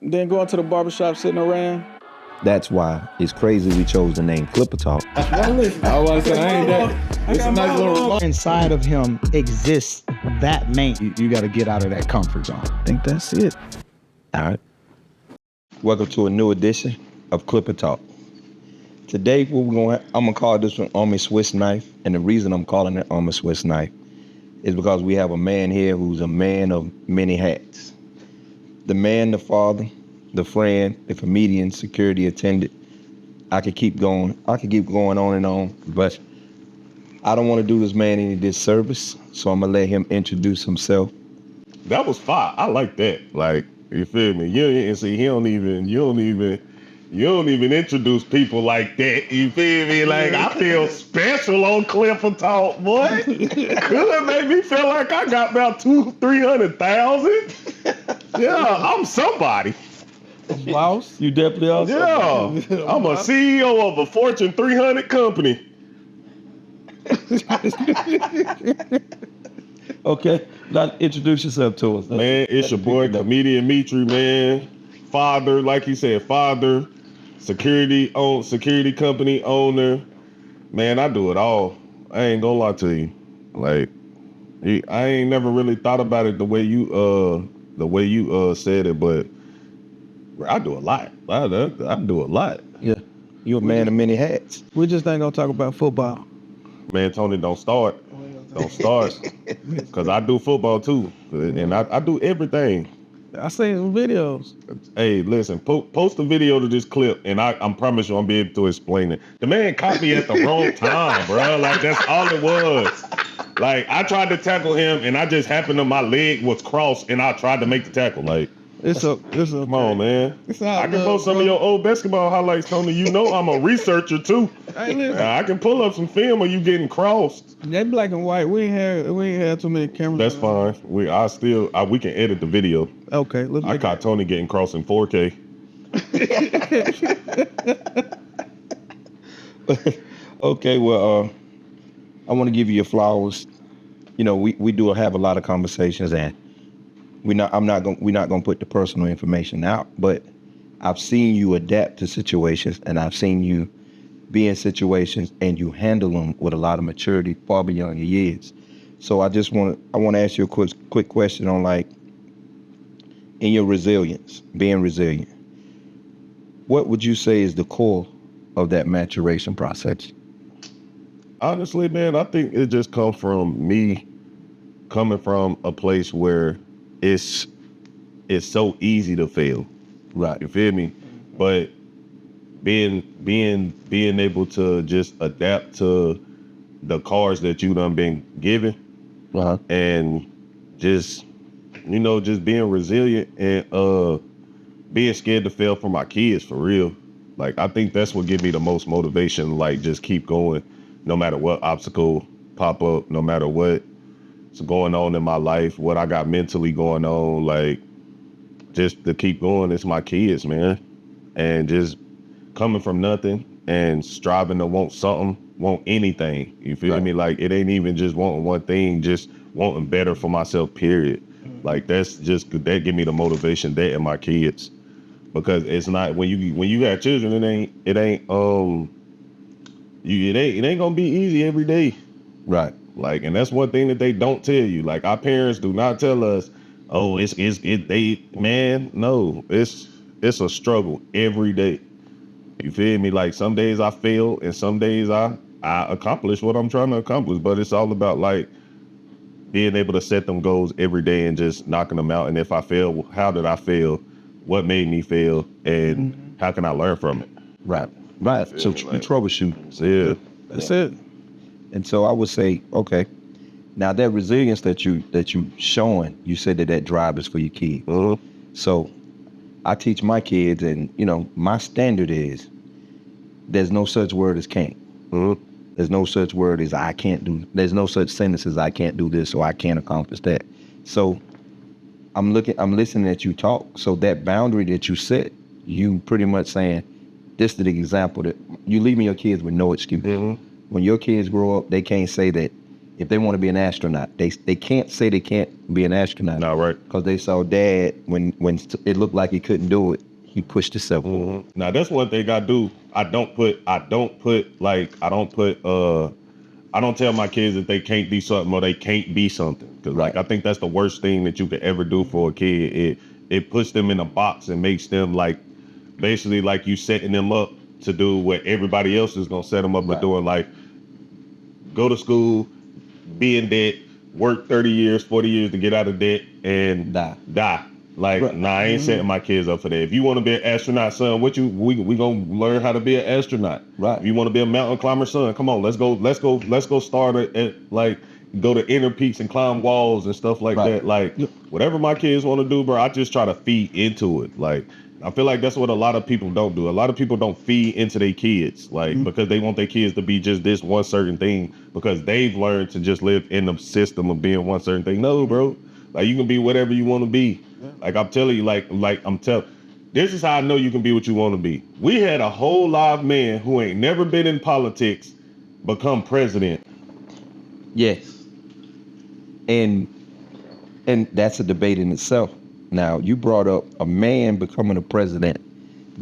Then going to the barbershop, sitting around. That's why it's crazy we chose the name Klippah Talk. I was say, I ain't that. It's a nice little. Inside of him exists that man. You got to get out of that comfort zone. I think that's it. All right. Welcome to a new edition of Klippah Talk. Today, I'm gonna call this one Army Swiss Knife, and the reason I'm calling it Army Swiss Knife is because we have a man here who's a man of many hats. The man, the father, the friend, the comedian, security attendant. I could keep going. I could keep going on and on, but I don't want to do this man any disservice, so I'm gonna let him introduce himself. That was fire. I like that. Like, you feel me? You don't even introduce people like that. You feel me? Like, I feel special on Klippah Talk, boy. Could have made me feel like I got about 200,000-300,000. Yeah, I'm somebody. Boss, you definitely are. Yeah, I'm a CEO of a Fortune 300 company. Okay, now introduce yourself to us. Man, it's your boy, Comedian Meatrie, man. Father, like he said, father, security company owner. Man, I do it all. I ain't gonna lie to you. Like, I ain't never really thought about it the way you said it, but I do a lot. I do a lot. Yeah, you're a man of many hats. We just ain't gonna talk about football. Man, Tony, don't start. Don't start. Because I do football too. And I do everything. I seen some videos. Hey, listen, post a video to this clip, and I promise you I'm be able to explain it. The man caught me at the wrong time, bro. Like, that's all it was. Like, I tried to tackle him, and I just happened to, my leg was crossed, and I tried to make the tackle. Like, come on, man. I can post some of your old basketball highlights, Tony. You know I'm a researcher too. Hey, I can pull up some film of you getting crossed. They black and white. We ain't had too many cameras. That's fine. We can edit the video. Okay, I caught Tony getting crossed in 4K. Okay, well, I want to give you your flowers. You know, we do have a lot of conversations, and we're not gonna put the personal information out, but I've seen you adapt to situations, and I've seen you be in situations and you handle them with a lot of maturity far beyond your years. So I want to ask you a quick question on, like, in your resilience, being resilient, what would you say is the core of that maturation process? Honestly, man, I think it just comes from me coming from a place where it's so easy to fail. Right. You feel me? But being able to just adapt to the cards that you done been given, and just being resilient and being scared to fail for my kids, for real. Like, I think that's what gives me the most motivation. Like, just keep going, no matter what obstacle pop up, no matter what's going on in my life, what I got mentally going on. Like, just to keep going. It's my kids, man, and just coming from nothing and striving to want something, want anything. You feel me? Like, it ain't even just wanting one thing, just wanting better for myself, period. Like, that give me the motivation, that and my kids. Because it's not, when you got children, it ain't gonna be easy every day. Right. Like, and that's one thing that they don't tell you. Like, our parents do not tell us, no, it's a struggle every day. You feel me? Like, some days I fail and some days I accomplish what I'm trying to accomplish, but it's all about, like, being able to set them goals every day and just knocking them out. And if I fail, how did I fail? What made me fail? And how can I learn from it? Right. So you troubleshoot. Yeah. That's it. And so I would say, okay, now that resilience that you showing, you said that drive is for your kids. So I teach my kids, and my standard is there's no such word as can't. There's no such word as I can't do. There's no such sentence as I can't do this or I can't accomplish that. So I'm listening at you talk. So that boundary that you set, you pretty much saying, this is the example that you leaving your kids with no excuse. When your kids grow up, they can't say that if they want to be an astronaut, they can't say they can't be an astronaut. No, right. Because they saw dad when it looked like he couldn't do it, he pushed himself. Mm-hmm. Now that's one thing I do. I don't tell my kids that they can't do something or they can't be something. Because like I think that's the worst thing that you could ever do for a kid. It puts them in a box and makes them like basically like you setting them up to do what everybody else is gonna set them up for doing. Like go to school, be in debt, work 30 years, 40 years to get out of debt, and die. Like, nah, I ain't setting my kids up for that. If you want to be an astronaut, son, we gonna learn how to be an astronaut. Right. If you want to be a mountain climber, son, come on, let's go start at like go to inner peaks and climb walls and stuff like that. Like whatever my kids want to do, bro, I just try to feed into it. Like I feel like that's what a lot of people don't do. A lot of people don't feed into their kids, like because they want their kids to be just this one certain thing because they've learned to just live in the system of being one certain thing. No, bro. Like you can be whatever you want to be. Like I'm telling you, this is how I know you can be what you want to be. We had a whole live man who ain't never been in politics become president. Yes. And that's a debate in itself. Now, you brought up a man becoming a president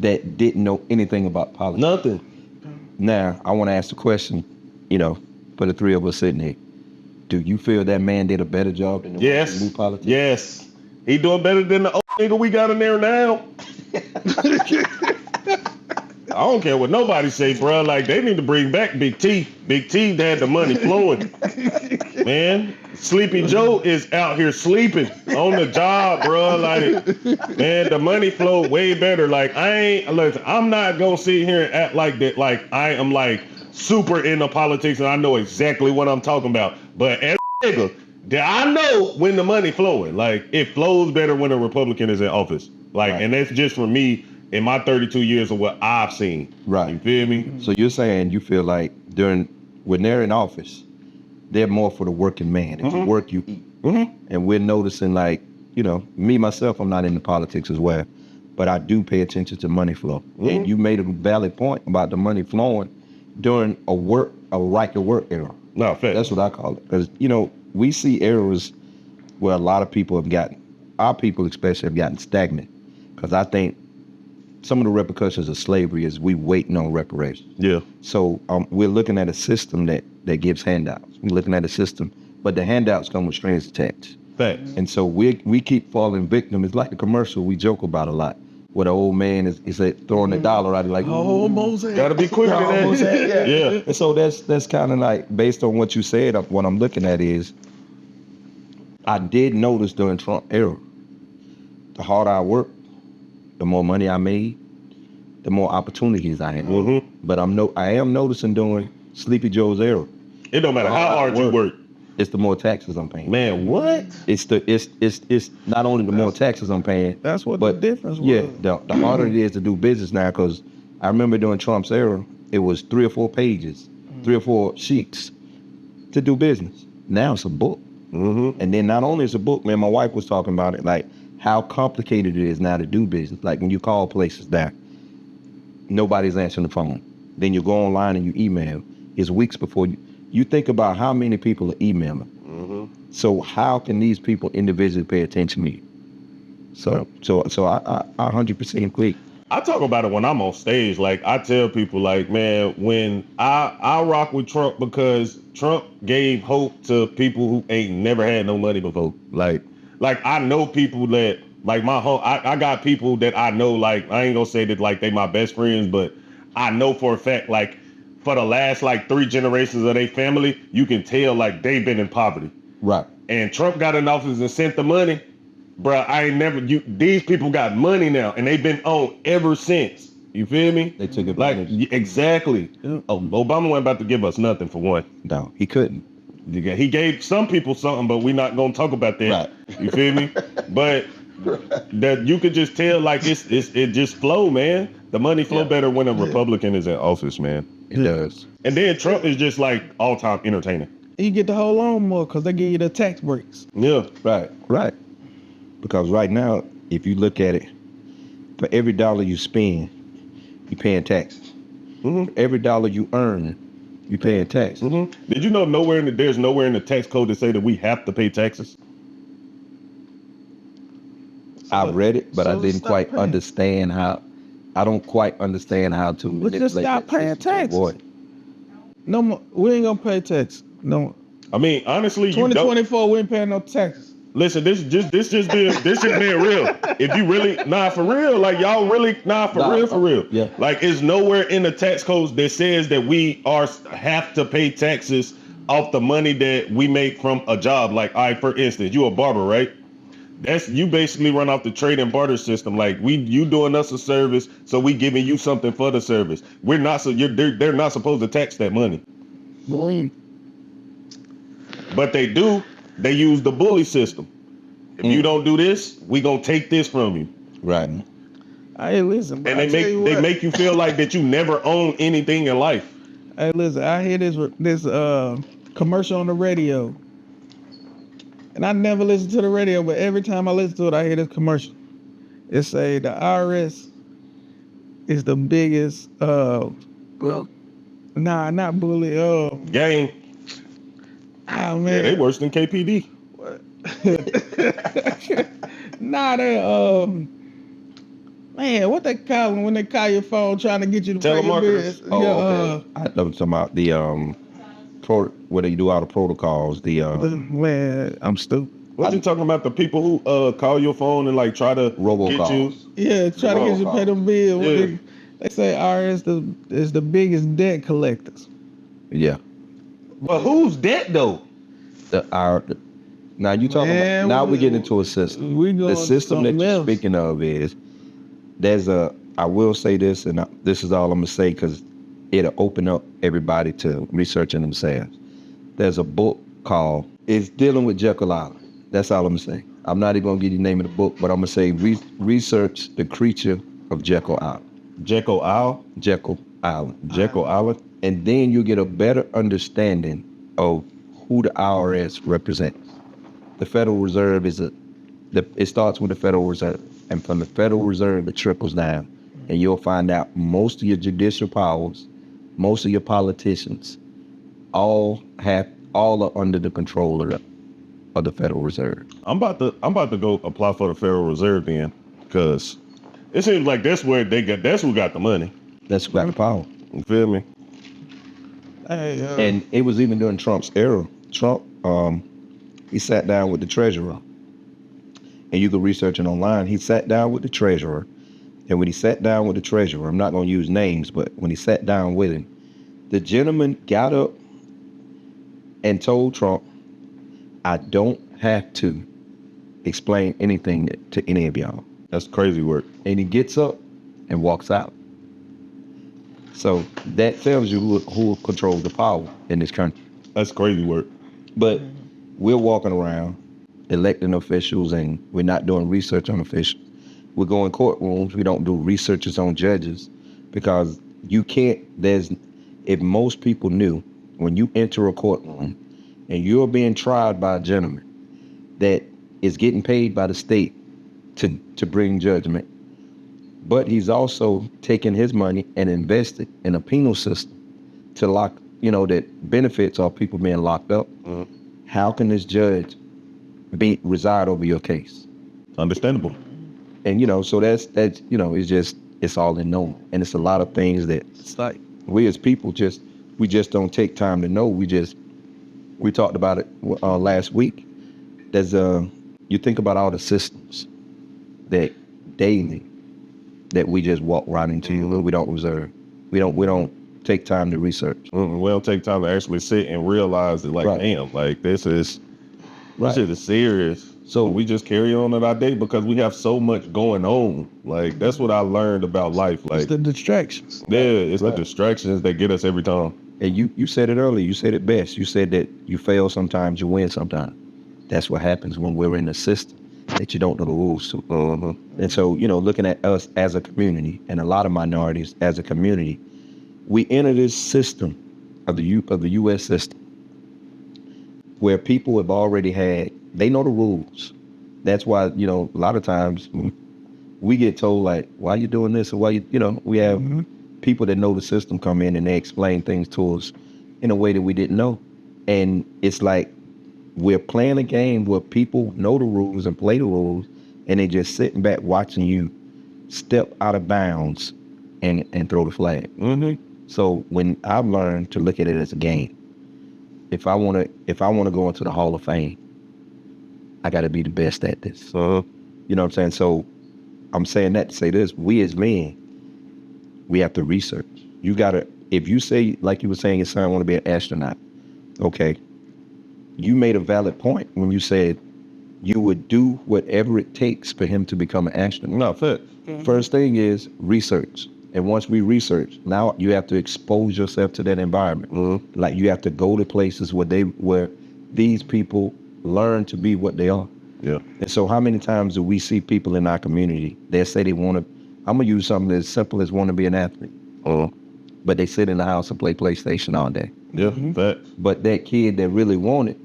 that didn't know anything about politics. Nothing. Now, I want to ask the question, for the three of us sitting here. Do you feel that man did a better job than the one who knew politics? Yes. He doing better than the old nigga we got in there now. I don't care what nobody say, bro. Like, they need to bring back Big T. Big T had the money flowing. Man, Sleepy Joe is out here sleeping on the job, bro. Like, man, the money flow way better. Like, I'm not gonna sit here and act like that. Like, I am like super into politics and I know exactly what I'm talking about. But as a nigga, I know when the money flowing. Like, it flows better when a Republican is in office. Like, and that's just for me in my 32 years of what I've seen. Right. You feel me? So you're saying you feel like when they're in office, they're more for the working man. If you work, you eat. And we're noticing me, myself, I'm not into politics as well, but I do pay attention to money flow. And you made a valid point about the money flowing during a right to work era. No, fact. That's what I call it. Because, we see eras where a lot of people our people especially have gotten stagnant. Because I think some of the repercussions of slavery is we waiting on reparations. Yeah. So we're looking at a system that gives handouts. We're looking at a system, but the handouts come with strings attached. Facts. And so we keep falling victim. It's like a commercial we joke about a lot, where the old man is throwing the dollar out, like, Moses. Gotta be quicker than that. Yeah. And so that's kind of like, based on what you said, what I'm looking at is, I did notice during Trump era, the harder I worked, the more money I made, the more opportunities I had. But I am noticing during Sleepy Joe's era, it don't matter how hard you work, it's the more taxes I'm paying. Man, what? It's not only the more taxes I'm paying. That's what the difference was. Yeah, the harder it is to do business now, because I remember during Trump's era, it was 3 or 4 pages, 3 or 4 sheets to do business. Now it's a book. And then not only is a book, man, my wife was talking about it, like how complicated it is now to do business. Like when you call places now, nobody's answering the phone. Then you go online and you email. It's weeks before you think about how many people are emailing. So how can these people individually pay attention to you? So I 100% agree. I talk about it when I'm on stage. Like, I tell people, like, man, when I rock with Trump because Trump gave hope to people who ain't never had no money before. Like I know people that, like, I got people that I know, like, I ain't gonna say that, like, they my best friends, but I know for a fact, like, for the last, like, 3 generations of their family, you can tell, like, they've been in poverty. Right. And Trump got in office and sent the money. Bruh, these people got money now, and they've been on ever since. You feel me? They took advantage. Like, exactly. Yeah. Oh, Obama wasn't about to give us nothing, for one. No, he couldn't. He gave some people something, but we're not gonna talk about that. Right. You feel me? But that you could just tell, like, it just flow, man. The money flow better when a Republican is in office, man. It does. And then Trump is just like all-time entertainer. You get to hold on more because they give you the tax breaks. Yeah. Right. Because right now, if you look at it, for every dollar you spend, you're paying taxes. For every dollar you earn, You paying tax. Mm-hmm. Did you know there's nowhere in the tax code that say that we have to pay taxes? I read it, but I didn't quite understand how. I don't quite understand how to. But just stop paying taxes. No more. We ain't gonna pay tax. No. I mean, honestly, 2024, we ain't paying no taxes. Listen, this just being real. If you really for real, like y'all really for real. Yeah. Like it's nowhere in the tax codes that says that we have to pay taxes off the money that we make from a job. Like for instance, you a barber, right? You basically run off the trade and barter system. Like you doing us a service, so we giving you something for the service. We're not they're not supposed to tax that money. Boy. But they do. They use the bully system. If you don't do this, we gonna take this from you. Right. Hey, listen. And they make you feel like that you never own anything in life. Hey, listen. I hear this commercial on the radio, and I never listen to the radio, but every time I listen to it, I hear this commercial. It say the IRS is the biggest. Not bully. Gang. Oh man, Yeah, they worse than KPD. Nah, they man, what they call them when they call your phone trying to get you to pay your bills? Oh, okay. I know talking about the where they do all the protocols. Man, I'm stupid. What you talking about? The people who call your phone and like try to get you? Yeah, try to get you to pay them bills. Yeah. They say IRS is the biggest debt collectors. Yeah. But who's that though? Now you talking about, now we get into a system. The system that you're speaking of is I will say this, and this is all I'm gonna say because it'll open up everybody to researching themselves. There's a book called, it's dealing with Jekyll Island. That's all I'm gonna say. I'm not even gonna give you the name of the book, but I'm gonna say research the creature of Jekyll Island. Jekyll Isle? Jekyll Island. Jekyll Island? And then you get a better understanding of who the IRS represents. The Federal Reserve it starts with the Federal Reserve. And from the Federal Reserve, it trickles down. And you'll find out most of your judicial powers, most of your politicians, all are under the control of the Federal Reserve. I'm about to go apply for the Federal Reserve then, because it seems like that's who got the money. That's who got the power. You feel me? Hey, and it was even during Trump's era. Trump, he sat down with the treasurer. And you can research it online. He sat down with the treasurer. And when he sat down with the treasurer, I'm not going to use names, but when he sat down with him, the gentleman got up and told Trump, I don't have to explain anything to any of y'all. That's crazy work. And he gets up and walks out. So that tells you who controls the power in this country. That's crazy work. But we're walking around electing officials and we're not doing research on officials. We go in courtrooms, we don't do researches on judges because you can't, if most people knew when you enter a courtroom and you're being tried by a gentleman that is getting paid by the state to bring judgment, but he's also taking his money and invested in a penal system to lock, that benefits are people being locked up. Mm-hmm. How can this judge reside over your case? Understandable. And so that's it's all in knowing, and it's a lot of things that it's like we as people we just don't take time to know. We talked about it last week. There's you think about all the systems that daily that we just walk right into. We don't reserve. We don't take time to research. We don't take time to actually sit and realize that, like, damn, like this shit is serious. So we just carry on in our day because we have so much going on. Like, that's what I learned about life. Like, it's the distractions. Yeah, it's the distractions that get us every time. And you said it earlier. You said it best. You said that you fail sometimes, you win sometimes. That's what happens when we're in a system that you don't know the rules to. And so, looking at us as a community and a lot of minorities as a community, we enter this system of the U.S. system where people have already they know the rules. That's why, a lot of times we get told, like, why you doing this? Or why we have people that know the system come in and they explain things to us in a way that we didn't know. And it's like we're playing a game where people know the rules and play the rules, and they just sitting back watching you step out of bounds and throw the flag. Mm-hmm. So when I've learned to look at it as a game, if I want to go into the Hall of Fame, I got to be the best at this. Uh-huh. You know what I'm saying? So I'm saying that to say this: we as men, we have to research. You gotta, if you say, like you were saying, your son want to be an astronaut. Okay, you made a valid point when you said you would do whatever it takes for him to become an astronaut. No, fact. First thing is research. And once we research, now you have to expose yourself to that environment. Mm-hmm. Like you have to go to places where these people learn to be what they are. Yeah. And so how many times do we see people in our community, they say they want to, I'm going to use something as simple as want to be an athlete. But they sit in the house and play PlayStation all day. Yeah, fact. But that kid that really want it,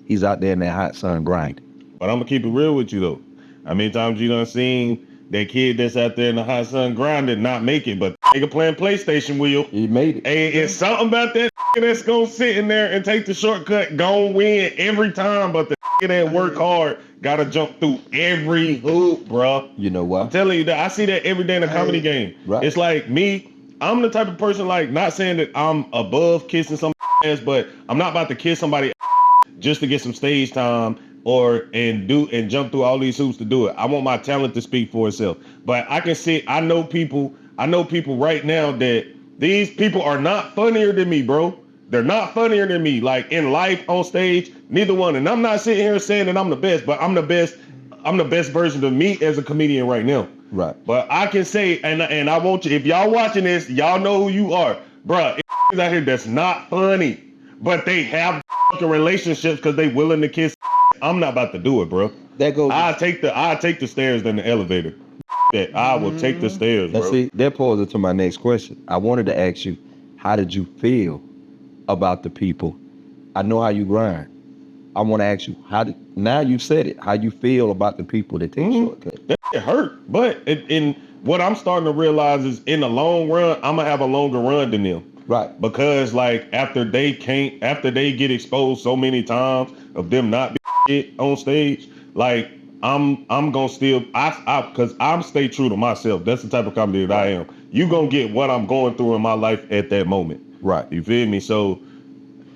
he's out there in that hot sun grinding. But I'm gonna keep it real with you though. How many times you done seen that kid that's out there in the hot sun grinding not make it, but nigga playing PlayStation with you? He made it. Hey, it's something about that that's gonna sit in there and take the shortcut, gon' win every time, but the that work hard gotta jump through every hoop, bro. You know what? I'm telling you that I see that every day in a comedy game. Right. It's like me, I'm the type of person, like, not saying that I'm above kissing some ass, but I'm not about to kiss somebody just to get some stage time and jump through all these hoops to do it. I want my talent to speak for itself. But I know people right now that these people are not funnier than me, bro. They're not funnier than me. Like in life, on stage, neither one. And I'm not sitting here saying that I'm the best, but I'm the best version of me as a comedian right now. Right. But I can say, and I want you, if y'all watching this, y'all know who you are. Bruh, it's out here that's not funny, but they have fucking relationships because they willing to kiss. I'm not about to do it, bro. That goes. I take the stairs than the elevator. That I will take the stairs, bro. See, that poses to my next question. I wanted to ask you, how did you feel about the people? I know how you grind. I want to ask you, now you said it, how you feel about the people that take shortcuts? That hurt, but in what I'm starting to realize is in the long run, I'm gonna have a longer run than them. Right. Because like after they get exposed so many times of them not being shit on stage, like I'm gonna still because I'm stay true to myself. That's the type of comedy that I am. You gonna get what I'm going through in my life at that moment. Right. You feel me? So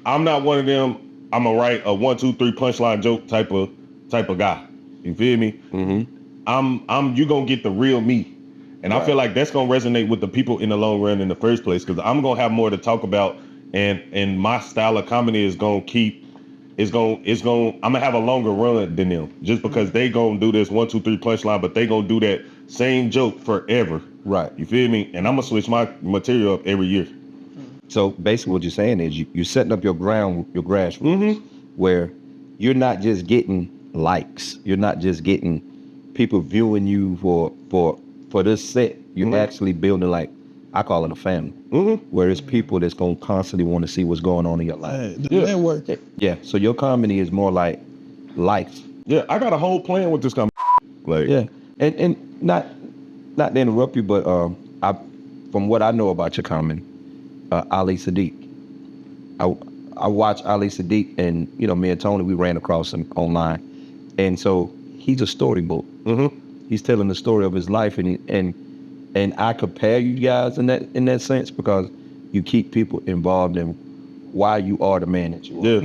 I'm not one of them. I'm gonna write a 1, 2, 3 punchline joke type of guy. You feel me? Mm-hmm. You gonna get the real me. And right. I feel like that's gonna resonate with the people in the long run in the first place, because I'm gonna have more to talk about, and my style of comedy is gonna I'm gonna have a longer run than them, just because they gonna do this 1, 2, 3 punchline, but they gonna do that same joke forever. Right. You feel me? And I'm gonna switch my material up every year. So basically what you're saying is you're setting up your grassroots, where you're not just getting likes, you're not just getting people viewing you for this set. You're actually building, like, I call it a family, where it's people that's gonna constantly want to see what's going on in your life. Network. Yeah. So your comedy is more like life. Yeah, I got a whole plan with this comedy. Like, yeah, and not to interrupt you, but from what I know about your comedy, Ali Sadiq, I watch Ali Sadiq, and me and Tony, we ran across him online, and so he's a storybook. He's telling the story of his life, and I compare you guys in that sense, because you keep people involved in why you are the man that you are. Yeah.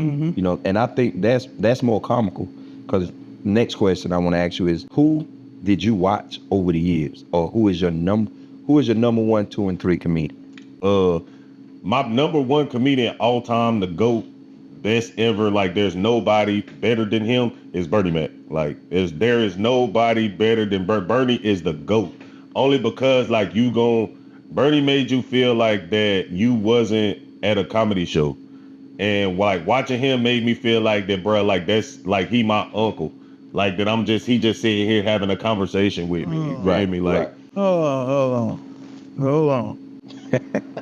And I think that's more comical, because next question I want to ask you is, who did you watch over the years, or who is your number 1, 2, and 3 comedian? My number 1 comedian all time, the GOAT, best ever, like there's nobody better than him, is Bernie Mac. Like there is nobody better than Bernie is the GOAT. Only because like Bernie made you feel like that you wasn't at a comedy show. And like watching him made me feel like that, bro, like that's like he my uncle. Like that he just sitting here having a conversation with me. You feel me? Like, Hold on.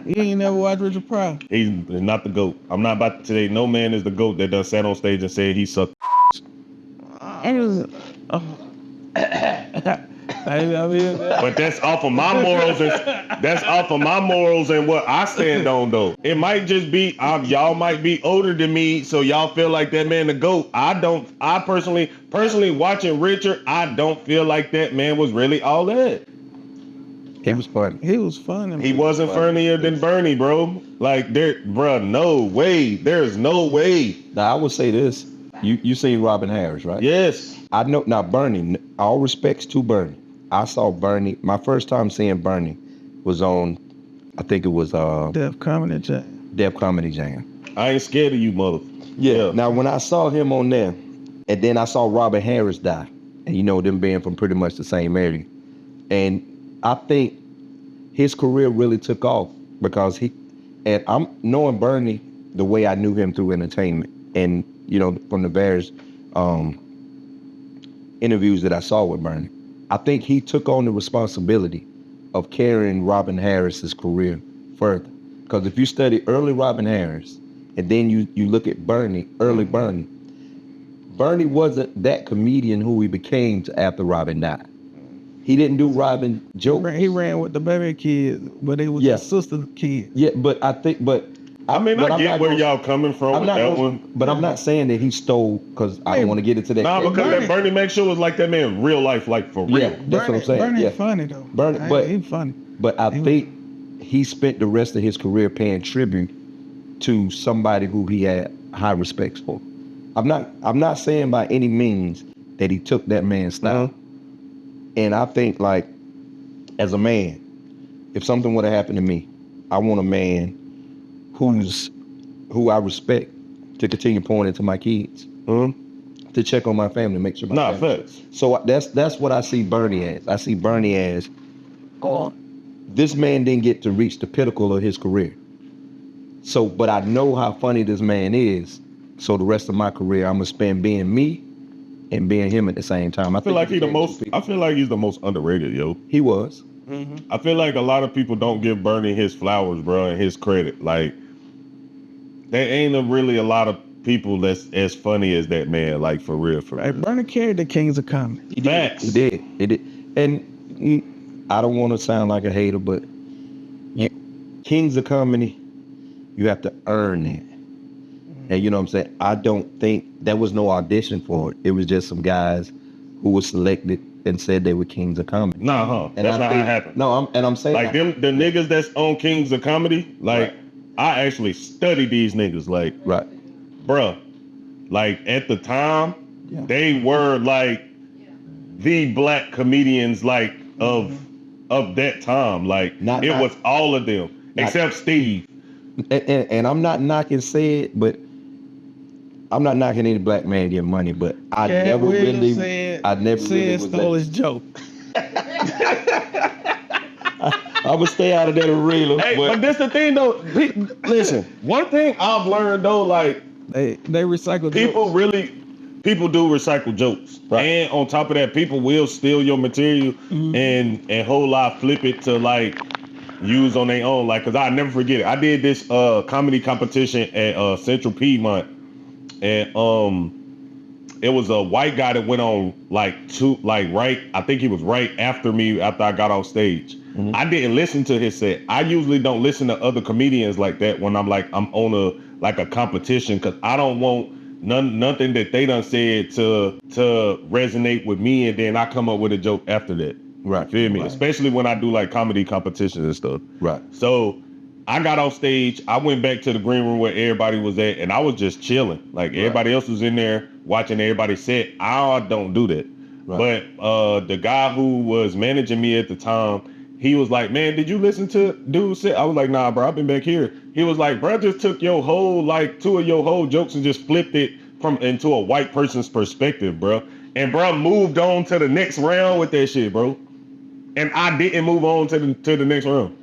You ain't never watched Richard Pryor? He's not the GOAT. I'm not about to say no man is the GOAT that done sat on stage and said he sucked. I mean, But that's off of my morals. That's off of my morals and what I stand on, though. It might just be y'all might be older than me, so y'all feel like that man the GOAT. I don't. I personally watching Richard, I don't feel like that man was really all that. He was funny. he was funny. He wasn't funnier than Bernie, bro. Like bro, no way. There's no way. Now I would say this: you seen Robin Harris, right? Yes. I know. Now Bernie, all respects to Bernie. I saw Bernie. My first time seeing Bernie was on, I think it was Def Comedy Jam. Def Comedy Jam. I ain't scared of you, mother. Yeah. Now when I saw him on there, and then I saw Robin Harris die, and you know them being from pretty much the same area, and I think his career really took off because and I'm knowing Bernie the way I knew him through entertainment, and you know from the various interviews that I saw with Bernie, I think he took on the responsibility of carrying Robin Harris's career further. Because if you study early Robin Harris, and then you look at Bernie, early Bernie wasn't that comedian who he became after Robin died. He didn't do Robin jokes. He ran with the baby kids, but it was his sister's kid. Yeah, but I think, I get where y'all coming from with that one. But I'm not saying that he stole, because I don't want to get into that. Nah, because that Bernie Mac show was like that man in real life, like for real. Yeah, that's what I'm saying. Bernie's funny though. He's funny. But I think he spent the rest of his career paying tribute to somebody who he had high respect for. I'm not saying by any means that he took that man's style. And I think, like, as a man, if something would have happened to me, I want a man who I respect to continue pouring into my kids, to check on my family, make sure my family. Facts. So that's what I see Bernie as. I see Bernie as, this man didn't get to reach the pinnacle of his career. So, but I know how funny this man is. So the rest of my career, I'm gonna spend being me and being him at the same time. I feel like he's the most underrated, yo. He was. I feel like a lot of people don't give Bernie his flowers, bro, and his credit. Like, there ain't really a lot of people that's as funny as that man, like, for real. Bernie carried the Kings of Comedy. He did. And I don't want to sound like a hater, but Kings of Comedy, you have to earn it. And you know what I'm saying? I don't think there was no audition for it. It was just some guys who were selected and said they were Kings of Comedy. And that's not how it happened. No, I'm saying, like, the niggas that's on Kings of Comedy, like, I actually studied these niggas, like, bruh, like, at the time, they were like the black comedians, like, of that time. Like, it was all of them except Steve. And I'm not knocking Sid, but I'm not knocking any black man getting money, but I never really stole his joke. I would stay out of that arena. Hey, but this the thing though. Listen, one thing I've learned though, like, they recycle people jokes. People do recycle jokes, and on top of that, people will steal your material and whole lot flip it to, like, use on their own. Like, cause I never forget it. I did this comedy competition at Central Piedmont, and it was a white guy that went on I think he was right after me after I got off stage. I didn't listen to his set. I usually don't listen to other comedians like that when I'm on a competition, cause I don't want nothing that they done said to resonate with me, and then I come up with a joke after that. Right. Feel me? Right. Especially when I do like comedy competitions and stuff. Right. So I got off stage. I went back to the green room where everybody was at, and I was just chilling. Like, everybody else was in there watching everybody set. I don't do that. Right. But the guy who was managing me at the time, he was like, "Man, did you listen to dude's set?" I was like, "Nah, bro, I've been back here." He was like, "Bro, just took your whole, like, two of your whole jokes and just flipped it into a white person's perspective, bro." And bro moved on to the next round with that shit, bro. And I didn't move on to the next round.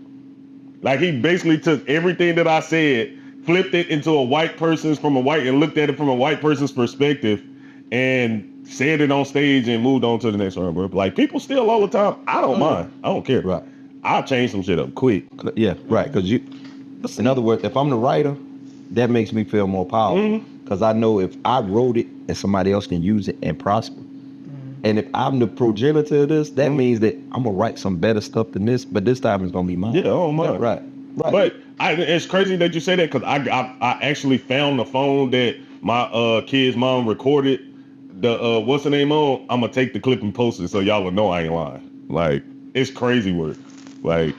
Like, he basically took everything that I said, flipped it into and looked at it from a white person's perspective, and said it on stage and moved on to the next round, bro. Like, people steal all the time. I don't mind. I don't care. Right. I'll change some shit up quick. Yeah, right. Because in other words, if I'm the writer, that makes me feel more powerful. Because I know if I wrote it and somebody else can use it and prosper, And if I'm the progenitor of this, that means that I'm gonna write some better stuff than this, but this time it's gonna be mine. Yeah, oh my. Right. But it's crazy that you say that because I actually found the phone that my kid's mom recorded the what's the name on. I'm gonna take the clip and post it so y'all will know I ain't lying. Like it's crazy work. Like,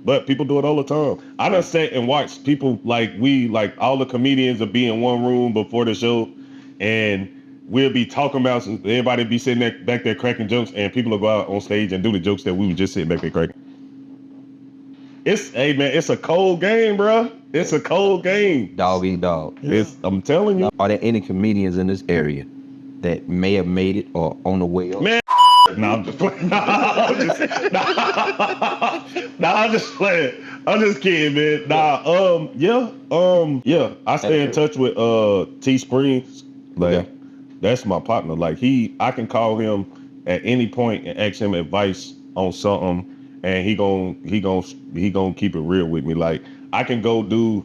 but people do it all the time. I done sat and watched people like all the comedians will be in one room before the show, and we'll be talking about everybody be sitting there back there cracking jokes, and people will go out on stage and do the jokes that we were just sitting back there cracking. It's a cold game, bro. It's a cold game. Dog eat dog. Yeah. I'm telling you. Are there any comedians in this area that may have made it or on the way up? Man, I'm just playing. I'm just playing. I'm just kidding, man. Yeah. I stay in touch with T Springs. Like, that's my partner. Like I can call him at any point and ask him advice on something, and he gon' keep it real with me. Like I can go do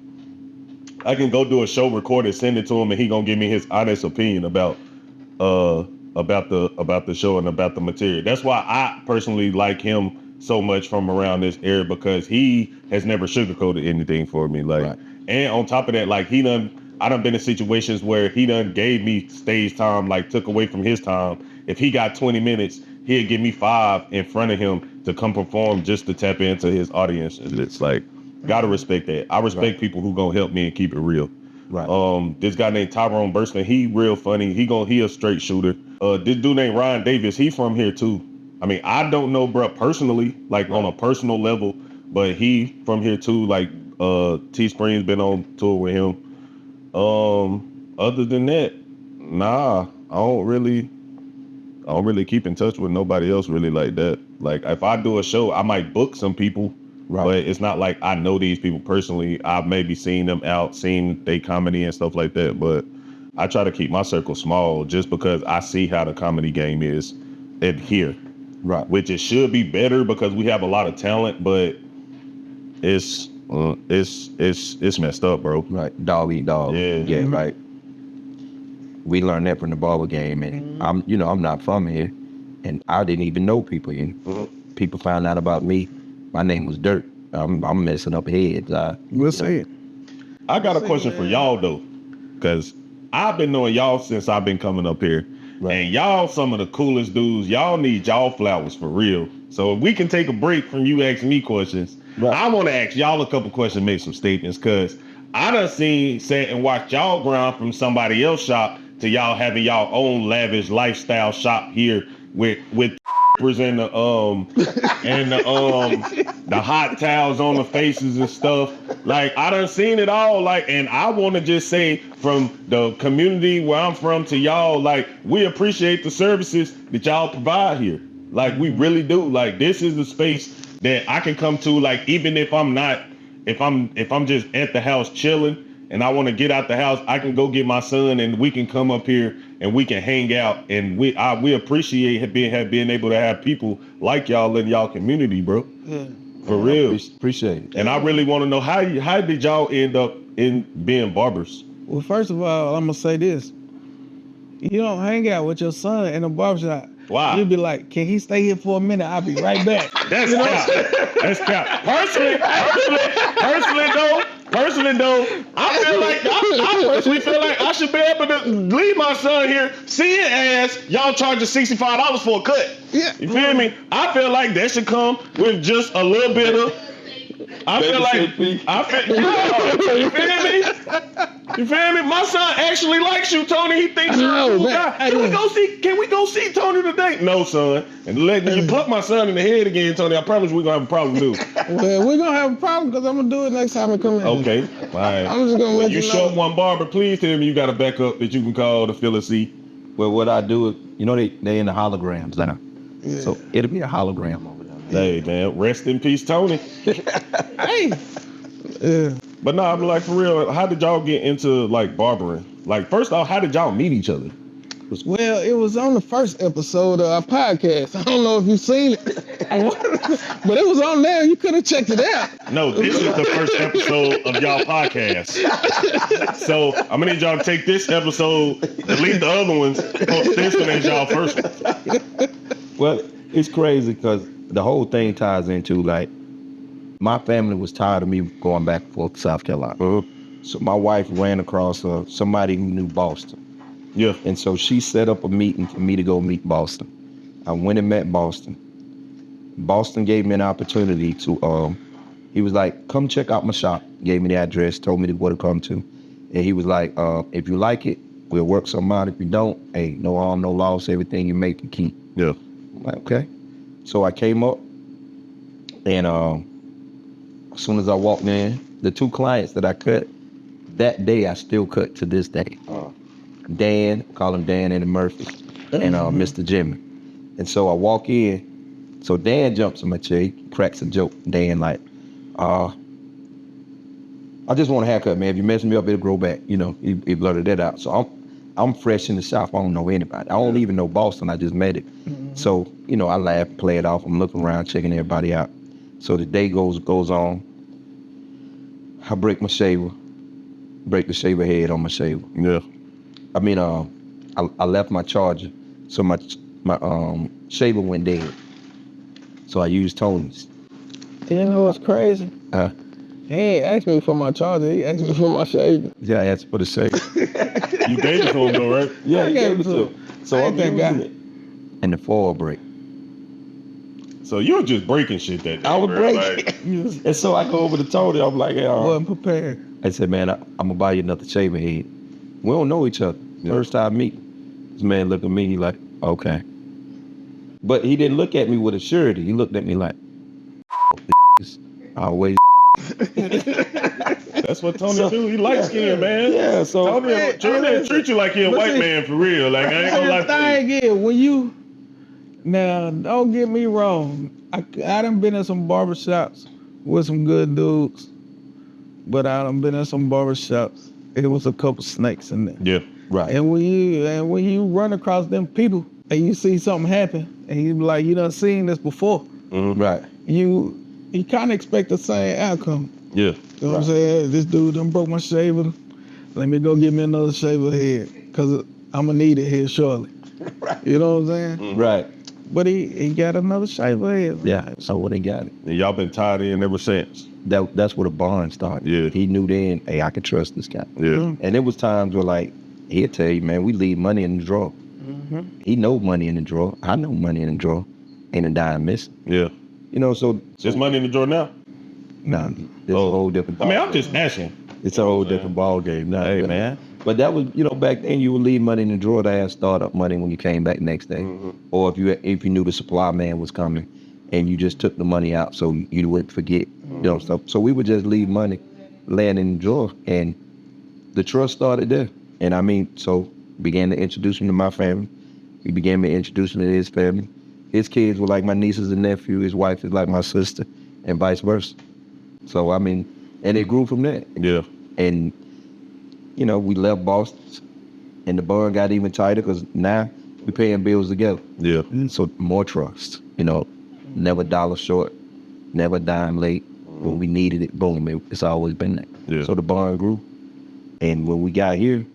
a show recorded, send it to him, and he gonna give me his honest opinion about the show and about the material. That's why I personally like him so much from around this area, because he has never sugarcoated anything for me. Like, and on top of that, like I done been in situations where he done gave me stage time, like took away from his time. If he got 20 minutes, he'd give me 5 in front of him to come perform just to tap into his audience. And it's like, gotta respect that. I respect people who gonna help me and keep it real. Right. This guy named Tyrone Burstman, he real funny. He a straight shooter. This dude named Ryan Davis, he from here too. I mean, I don't know bruh personally, like on a personal level, but he from here too. Like T Springs been on tour with him. Other than that, nah, I don't really keep in touch with nobody else really like that. Like if I do a show, I might book some people. Right. But it's not like I know these people personally. I've maybe seen them out, seen their comedy and stuff like that. But I try to keep my circle small just because I see how the comedy game is here. Right. Which it should be better because we have a lot of talent, but it's messed up, bro. Right. Dog eat dog. Yeah, right. We learned that from the barber game, and I'm not from here, and I didn't even know people here. People found out about me. My name was Dirt. I'm messing up heads. We'll see it. I got a question for y'all though, because I've been knowing y'all since I've been coming up here, and y'all some of the coolest dudes. Y'all need y'all flowers for real. So if we can take a break from you asking me questions, I want to ask y'all a couple questions, make some statements, because I done sat and watched y'all grind from somebody else's shop to y'all having y'all own lavish lifestyle shop here with and the hot towels on the faces and stuff. Like I done seen it all. Like, and I want to just say from the community where I'm from to y'all, like we appreciate the services that y'all provide here. Like we really do. Like this is the space that I can come to. Like even if I'm just at the house chilling and I want to get out the house, I can go get my son and we can come up here and we can hang out. And we appreciate being able to have people like y'all in y'all community, bro. Yeah. For real. Appreciate it. And I really want to know how did y'all end up in being barbers? Well, first of all, I'm gonna say this. You don't hang out with your son in a barbershop. Wow. You'll be like, can he stay here for a minute? I'll be right back. That's cap. That's cap. Personally though, I personally feel like I should be able to leave my son here, see it as y'all charging $65 for a cut. Yeah. You feel me? I feel like that should come with just a little bit of. You feel me? My son actually likes you, Tony. He thinks you're a cool guy. Can we go see Tony today? No, son. And letting you pluck my son in the head again, Tony, I promise we're gonna have a problem too. Well, we're gonna have a problem because I'm gonna do it next time I come in. Okay. All right. I'm just gonna let you know. Show up one barber, please tell me you got a backup that you can call to fill a seat. Well, what I do is, they in the holograms now. Yeah. So it'll be a hologram over there. Hey, man, rest in peace, Tony. Hey. Yeah. But no, I'm like, for real, how did y'all get into like barbering? Like, first off, how did y'all meet each other? Well, it was on the first episode of our podcast. I don't know if you've seen it, but it was on there. You could have checked it out. No, this is the first episode of y'all podcast. So I'm gonna need y'all to take this episode, delete the other ones, post this one as y'all first one. Well, it's crazy because the whole thing ties into like my family was tired of me going back and forth to South Carolina. So my wife ran across somebody who knew Boston. Yeah. And so she set up a meeting for me to go meet Boston. I went and met Boston. Boston gave me an opportunity to, he was like, come check out my shop. Gave me the address, told me where to come to. And he was like, if you like it, we'll work something out. If you don't, hey, no harm, no loss, everything you make, you keep. Yeah. I'm like, okay. So I came up and as soon as I walked in, the 2 clients that I cut, that day I still cut to this day. Dan, call him Dan and the Murphys, and Mr. Jimmy. And so I walk in, so Dan jumps in my chair, he cracks a joke. Dan like, I just want a haircut, man. If you mess me up, it'll grow back. You know, he blurted that out. So I'm fresh in the shop. I don't know anybody. I don't even know Boston. I just met it. So, you know, I laugh, play it off. I'm looking around, checking everybody out. So the day goes on. I break my shaver, break the shaver head on my shaver. Yeah. I mean, I left my charger, so my shaver went dead. So I used Tony's. You know what's crazy? He ain't asked me for my charger. He asked me for my shaver. Yeah, I asked for the shaver. You gave it to him though, right? Yeah, I gave it to him. So I'm that guy. using it. And the foil break. So you were just breaking shit that day. I was bro. breaking. Like, And so I go over to Tony. I'm like, hey, Wasn't prepared. I said, man, I'm gonna buy you another shaver head. We don't know each other. First time meet. This man looked at me, he like, okay. But he didn't look at me with a surety. He looked at me like, always. that's what Tony do. He light skinned, man. Yeah, so Tony treat you like he a white man for real. Like, I ain't gonna lie The to you. thing is, when you, now, don't get me wrong. I done been in some barbershops with some good dudes, but I done been in some barbershops. It was a couple snakes in there. Yeah. right. And when you run across them people and you see something happen and you be like, you done seen this before, Right. you kind of expect the same outcome. Yeah. You know what I'm saying? This dude done broke my shaver. Let me go get me another shaver head because I'm going to need it here shortly. You know what I'm saying? Right. But he got another shaver head. Yeah, so when they got it. And y'all been tied in ever since. That's where the bond started. Yeah. He knew then, hey, I could trust this guy. Yeah. And there was times where like, he'll tell you, man, we leave money in the drawer. He know money in the drawer. I know money in the drawer. Ain't a dime missing. Yeah. You know, so There's money in the drawer now. nah, it's a whole different I mean, I'm just asking. it's a whole different ball game now. Hey, but, man. But that was, you know, back then you would leave money in the drawer to have startup money when you came back next day. Or if you knew the supply man was coming and you just took the money out so you wouldn't forget, you know, stuff. So we would just leave money laying in the drawer, and the trust started there. And I mean, so began to introduce him to my family. He began to introduce me to his family. His kids were like my nieces and nephew. His wife is like my sister, and vice versa. So, I mean, and it grew from there. Yeah. And, you know, we left Boston, and the bond got even tighter because now we paying bills together. Yeah. So more trust, you know, never dollar short, never dime late. When we needed it, boom, it's always been there. Yeah. So the bond grew. And when we got here,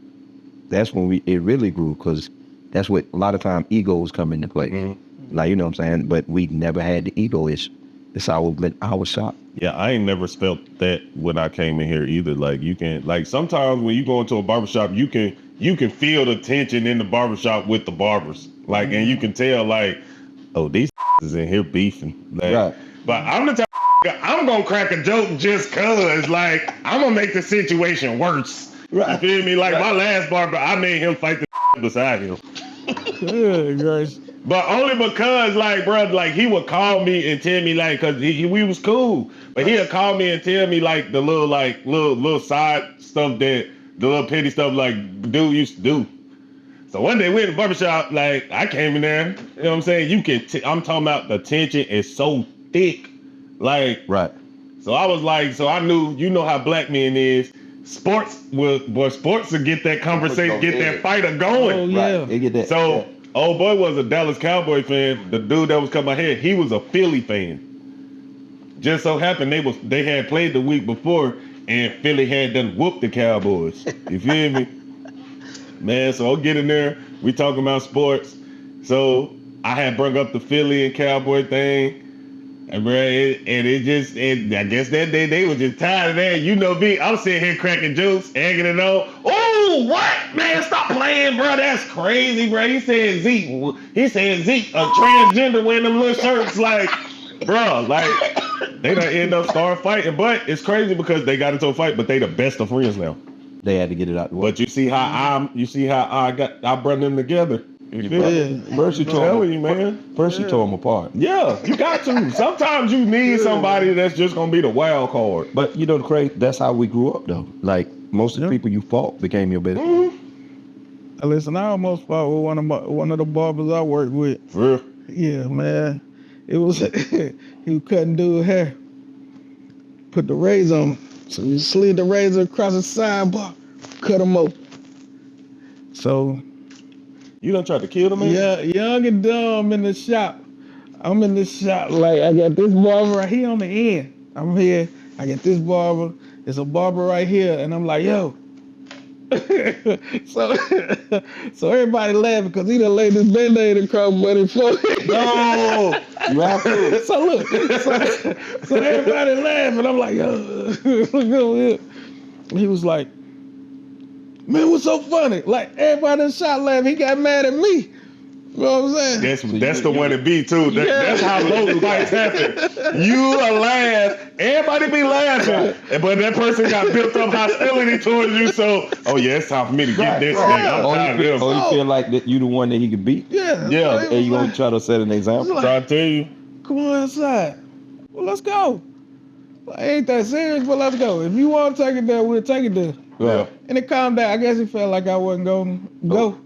that's when it really grew, because that's what a lot of time egos come into play. Like, you know what I'm saying? But we never had the ego issue. It's always been our shop. Yeah, I ain't never felt that when I came in here either. Like, you can, like, sometimes when you go into a barbershop, you can feel the tension in the barbershop with the barbers. Like, and you can tell, like, oh, these is in here beefing. Like, Right. But I'm the type of I'm gonna crack a joke just cause, like, I'm gonna make the situation worse. Right. You feel me? Like, my last barber, I made him fight the beside him. Good gracious. But only because, like, bro, like, he would call me and tell me, like, cause we was cool, but he'd call me and tell me, like, the little side stuff that the little petty stuff, like, dude used to do. So one day we in the barbershop, like, I came in there, you know what I'm saying? I'm talking about the tension is so thick, like, Right. so I was like, so I knew, you know how black men is. sports will get that conversation, get that fighter going. Oh yeah. Right. They get that. So, old boy was a Dallas Cowboy fan. The dude that was coming my head, he was a Philly fan. Just so happened they had played the week before, and Philly had done whooped the Cowboys. You feel me? Man, so I'll get in there. We talking about sports. So I had brought up the Philly and Cowboy thing. And I guess that day they were just tired of that. You know me, I'm sitting here cracking jokes, egging it on. Oh, what? Man, stop playing, bro. That's crazy, bro. He said Zeke, a transgender wearing them little shirts. Like, bro, like, they done end up start fighting. But it's crazy because they got into a fight, but they the best of friends now. They had to get it out the way. But you see how I brought them together. You feel me? First you tore you, man. First you tore them apart. Yeah, you got to. Sometimes you need somebody that's just gonna be the wild card. But you know the crazy, that's how we grew up though. Like most of the people you fought became your best friend. Listen, I almost fought with one of the barbers I worked with. For real? Yeah, man. It was he was cutting dude's hair. Put the razor on. So he slid the razor across the sidebar, cut him open. So You done tried to kill the man? yeah, young and dumb in the shop. I'm in the shop, like I got this barber right here on the end. I'm here, I got this barber, there's a barber right here, and I'm like, yo. so everybody laughing because he done laid this Band-Aid across Buddy's forehead. No! You have to. So look, so everybody laughing. I'm like, yo, look over here. He was like, man, what's so funny? Like everybody in the shop laughing. He got mad at me. You know what I'm saying? That's the one to be too. That's how most fights happen. You are laugh, everybody be laughing, but that person got built up hostility towards you. So, oh yeah, it's time for me to get this nigga. I'm tired of Oh, him. you feel like that you the one that he could beat? Yeah. Yeah. So he And you was gonna like, try to set an example? Try to tell you. come on inside. Well, let's go. Well, ain't that serious, but let's go. If you want to take it there, we'll take it there. Yeah. And it calmed down. I guess he felt like I wasn't going to go.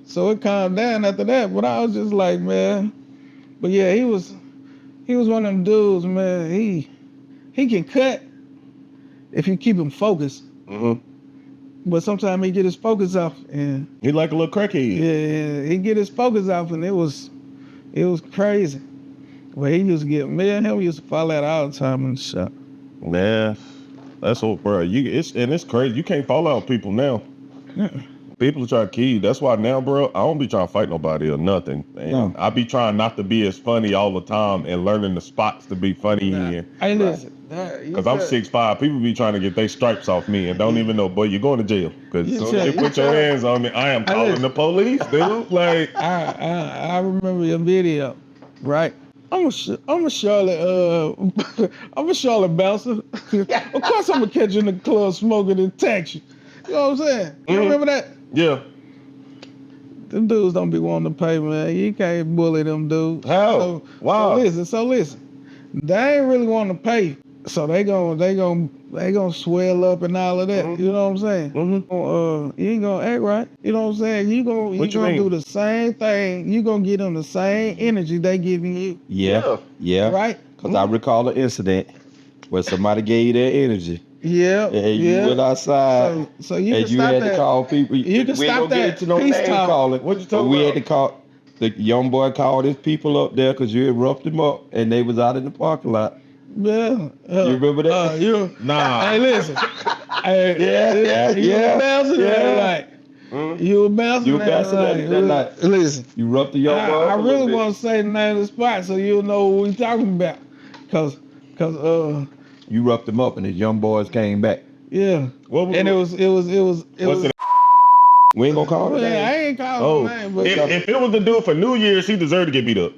So it calmed down after that. But I was just like, man. But yeah, he was one of them dudes, man. He can cut if you keep him focused. Mm-hmm. But sometimes he get his focus off, and He like a little crackhead. yeah, he get his focus off, and it was crazy. Well, he used to get me and him used to fall out all the time in the shop. Man, that's what, bro. It's crazy. You can't fall out with people now. Yeah. People try to kill you. That's why now, bro, I don't be trying to fight nobody or nothing. And No. I be trying not to be as funny all the time and learning the spots to be funny in. Hey, listen. Because I'm 6'5", people be trying to get their stripes off me and don't even know, boy, you're going to jail. Because You you put your hands on me, I am calling the police, dude. Like, I remember your video, right? I'm a Charlotte I'm a Charlotte bouncer. Of course I'm gonna catch you in the club smoking and tax you. You know what I'm saying? You remember that? yeah. Them dudes don't be wanting to pay, man. You can't bully them dudes. How? Wow. So listen. They ain't really want to pay. So they gonna swell up and all of that. You know what I'm saying? Mm-hmm. You ain't gonna act right. You know what I'm saying? You gonna do the same thing. You gonna give them the same energy they giving you. Yeah. Right? Because I recall an incident where somebody gave you that energy. Yeah. And you went outside. So you and can you stop had that. to call people. You can we stop ain't gonna that get into no peace name talk. calling. What you talking We had about? to call. The young boy called his people up there because you had roughed them up and they was out in the parking lot. Yeah. You remember that? Nah. Hey, listen. Hey, You were bouncing that night. You were bouncing that night. Listen. You roughed the young boy. I really want to say the name of the spot so you'll know what we talking about. Cause You roughed them up and his young boys came back. yeah. And it was What's it? We ain't gonna call it. yeah, I ain't calling Oh, his name, but if it was the dude for New Year's, he deserved to get beat up.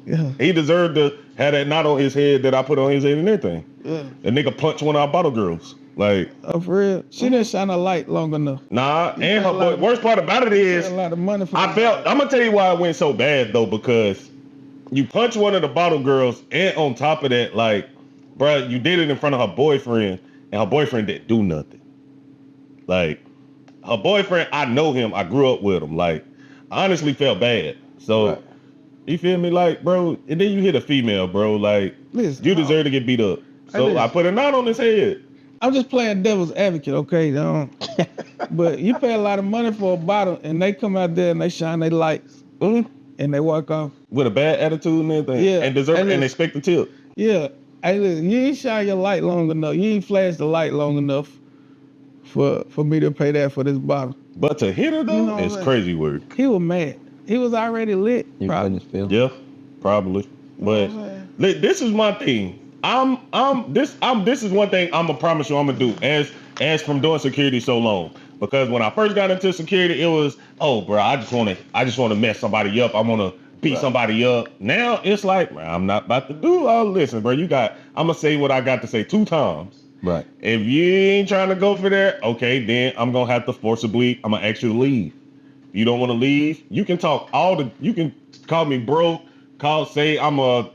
yeah. He deserved to have that knot on his head that I put on his head and everything. Yeah. The nigga punched one of our bottle girls. Like, Oh, for real. She didn't shine a light long enough. nah. And her boy, worst part about it is, A lot of money for I'm gonna tell you why it went so bad though, because you punch one of the bottle girls, and on top of that, like, bruh, you did it in front of her boyfriend, and her boyfriend didn't do nothing. Like, her boyfriend, I know him, I grew up with him. Like, I honestly felt bad. So, Right. you feel me? Like, bro, and then you hit a female, bro. Like, Listen, you deserve to get beat up. So listen. I put a knot on his head. I'm just playing devil's advocate, okay? But you pay a lot of money for a bottle, and they come out there and they shine their lights, and they walk off with a bad attitude and everything. Yeah, And deserve and expect a tip. Yeah, hey, listen, you ain't shine your light long enough. You ain't flash the light long enough for me to pay that for this bottle. But to hit her though, You know it's what? Crazy work. He was mad. He was already lit. Probably. Yeah, probably. But this is my thing. This is one thing I'm gonna promise you I'm gonna do as from doing security so long. Because when I first got into security, it was, oh bro, I just wanna mess somebody up. I wanna beat somebody up. Now it's like, man, I'm not about to do all listen, bro. I'm gonna say what I got to say 2 times. Right. If you ain't trying to go for that, okay, then I'm gonna have to forcibly, I'm gonna ask you to leave. If you don't wanna leave, you can you can call me broke, say I'm a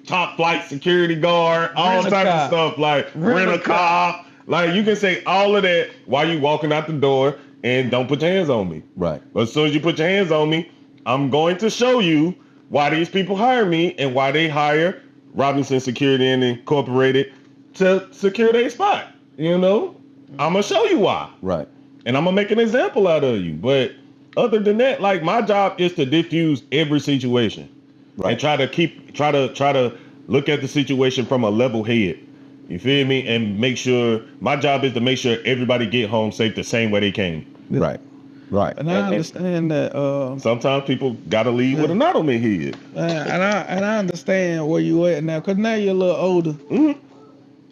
top flight security guard, all types of stuff, like rent a car. Like you can say all of that while you walking out the door and don't put your hands on me. Right. But as soon as you put your hands on me, I'm going to show you why these people hire me and why they hire Robinson Security and Incorporated to secure their spot. You know, I'm gonna show you why. Right. And I'm gonna make an example out of you. But other than that, like my job is to diffuse every situation, right? And try to look at the situation from a level head. You feel me? And make sure my job is to make sure everybody get home safe the same way they came. Right. Right. And I understand that. Sometimes people gotta leave with a knot on their head. And I understand where you at now, cause now you're a little older, and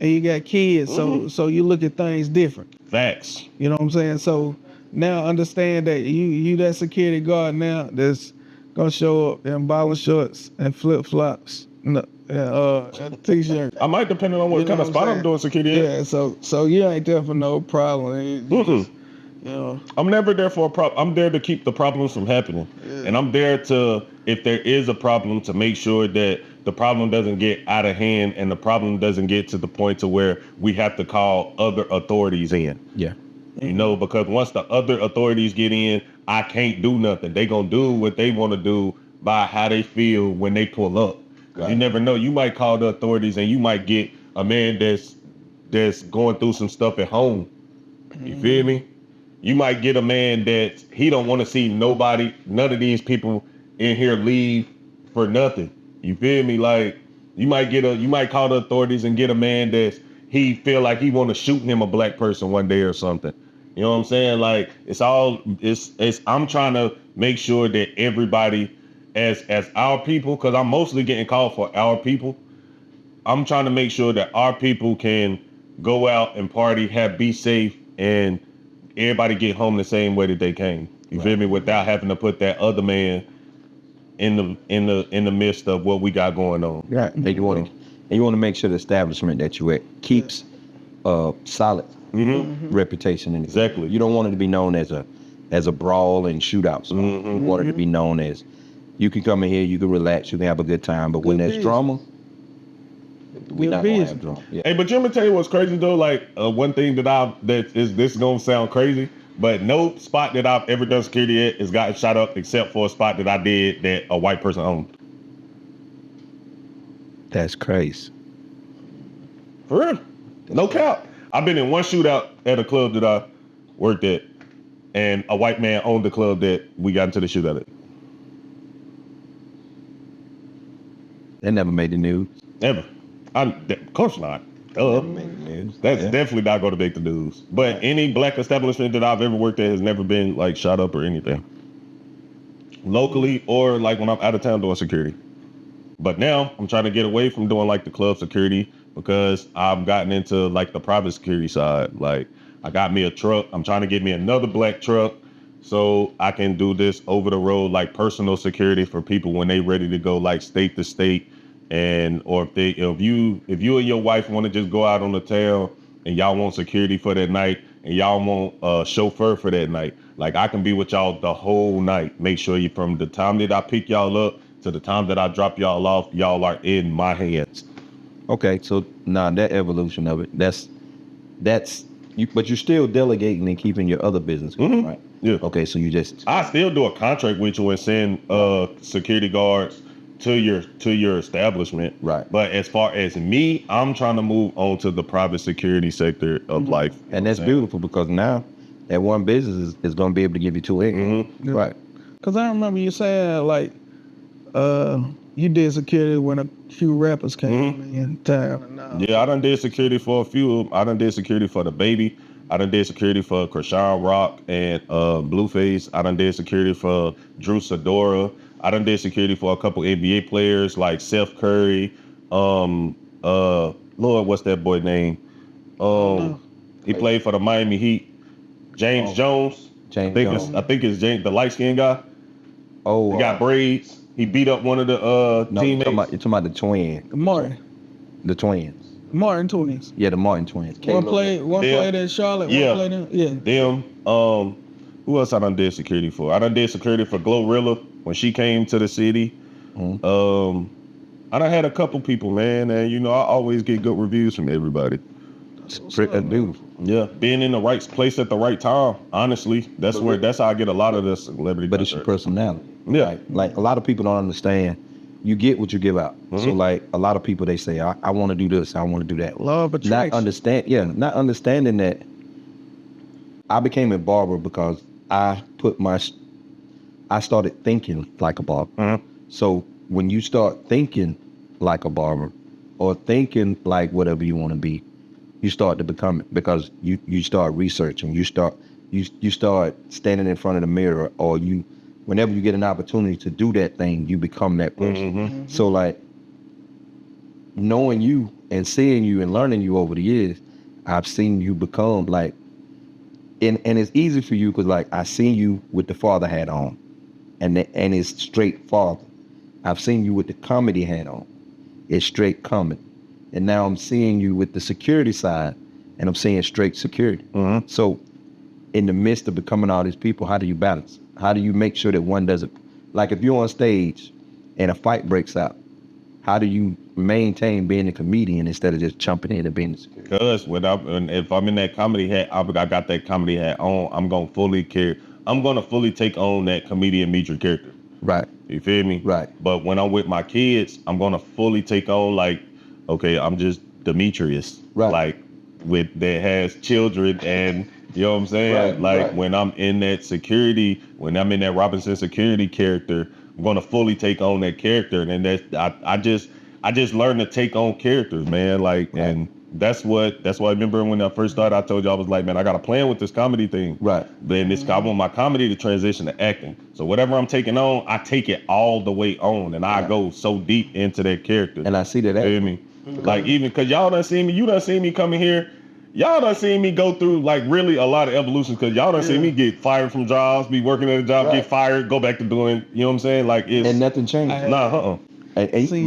you got kids, so you look at things different. Facts. You know what I'm saying? So now understand that you that security guard now that's gonna show up in bowler shorts and flip flops, and a t-shirt. I might depend on what kind of spot I'm doing security at. Yeah. So you ain't there for no problem. You know. I'm never there for a problem. I'm there to keep the problems from happening. Yeah. And I'm there to, if there is a problem, to make sure that the problem doesn't get out of hand and the problem doesn't get to the point to where we have to call other authorities in. Yeah. You know, because once the other authorities get in, I can't do nothing. They gonna do what they want to do by how they feel when they pull up. You never know. You might call the authorities and you might get a man that's going through some stuff at home. You feel me? You might get a man that he don't want to see none of these people in here leave for nothing. You feel me? Like you might call the authorities and get a man that he feel like he want to shoot him a black person one day or something. You know what I'm saying? Like it's I'm trying to make sure that everybody as our people, because I'm mostly getting called for our people. I'm trying to make sure that our people can go out and party, be safe, and everybody get home the same way that they came. You feel me? Without having to put that other man in the midst of what we got going on. Right. And you want to make sure the establishment that you at keeps solid reputation. And exactly. You don't want it to be known as a brawl and shootout. So you want it to be known as you can come in here, you can relax, you can have a good time. But when there's drama, we not gonna have drama. Yeah. Hey, but let me tell you what's crazy though. Like one thing this is gonna sound crazy, but no spot that I've ever done security at has gotten shot up except for a spot that I did that a white person owned. That's crazy. For real. No cap. I've been in one shootout at a club that I worked at, and a white man owned the club that we got into the shootout at. That never made the news. Never. Of course not. That's definitely not going to make the news. But any black establishment that I've ever worked at has never been like shot up or anything. Locally or like when I'm out of town doing security. But now I'm trying to get away from doing like the club security because I've gotten into like the private security side. Like I got me a truck. I'm trying to get me another black truck so I can do this over the road like personal security for people when they ready to go like state to state. And or if you and your wife want to just go out on the town and y'all want security for that night and y'all want a chauffeur for that night, like I can be with y'all the whole night. Make sure you from the time that I pick y'all up to the time that I drop y'all off, y'all are in my hands. Okay, so now that evolution of it, that's you, but you're still delegating and keeping your other business going, right? Yeah. Okay, so I still do a contract with you and send security guards to your establishment. Right. But as far as me, I'm trying to move on to the private security sector of life. And that's beautiful because now that one business is going to be able to give you 2 income. Right. Cause I remember you saying like, you did security when a few rappers came in town. And, Yeah, I done did security for a few of them. I done did security for the Baby. I done did security for Krishan Rock and Blueface. I done did security for Drew Sidora. I done did security for a couple NBA players like Seth Curry. Lord, what's that boy name? He played for the Miami Heat. James Jones. James I think it's James, the light skinned guy. Oh, He got braids. He beat up one of the no, teammates. you're talking about the twins. The twins. Martin twins. Yeah, the Martin twins. One played in Charlotte. Yeah. One played in, Them. Who else I done did security for? I done did security for Glorilla when she came to the city. I done had a couple people, man, and you know I always get good reviews from everybody. That's beautiful. Yeah, being in the right place at the right time. Honestly, that's how I get a lot of the celebrity. But it's your personality. Yeah, like a lot of people don't understand. You get what you give out. So like a lot of people, they say, I want to do this, I want to do that. Love attraction. Not understanding that I became a barber because I started thinking like a barber. So when you start thinking like a barber or thinking like whatever you want to be, you start to become it because you start researching, you start standing in front of the mirror, or whenever you get an opportunity to do that thing, you become that person. So like knowing you and seeing you and learning you over the years, I've seen you become like, and it's easy for you because like I seen you with the father hat on, and it's straight father. I've seen you with the comedy hat on, it's straight comedy, and now I'm seeing you with the security side, and I'm seeing straight security. So in the midst of becoming all these people, how do you balance? How do you make sure that one doesn't, like if you're on stage and a fight breaks out, how do you maintain being a comedian instead of just jumping in and being a security? Because if I'm in that comedy hat, I got that comedy hat on, I'm gonna fully take on that Comedian Meatrie character. Right. You feel me? Right. But when I'm with my kids, I'm gonna fully take on like, okay, I'm just Demetrius. Right. Like that has children and you know what I'm saying? When I'm in that security, when I'm in that Robinson security character, I'm gonna fully take on that character. And then I just learned to take on characters, man. Like, and that's why I remember when I first started, I told you I was like, man, I got a plan with this comedy thing. Right. Then I want my comedy to transition to acting. So whatever I'm taking on, I take it all the way on, and I go so deep into that character. And I see that. You feel me? Like even because y'all done seen me, you done seen me coming here. Y'all done seen me go through like really a lot of evolutions because y'all done seen me get fired from jobs, be working at a job, get fired, go back to doing, you know what I'm saying? Like it's and nothing changed. And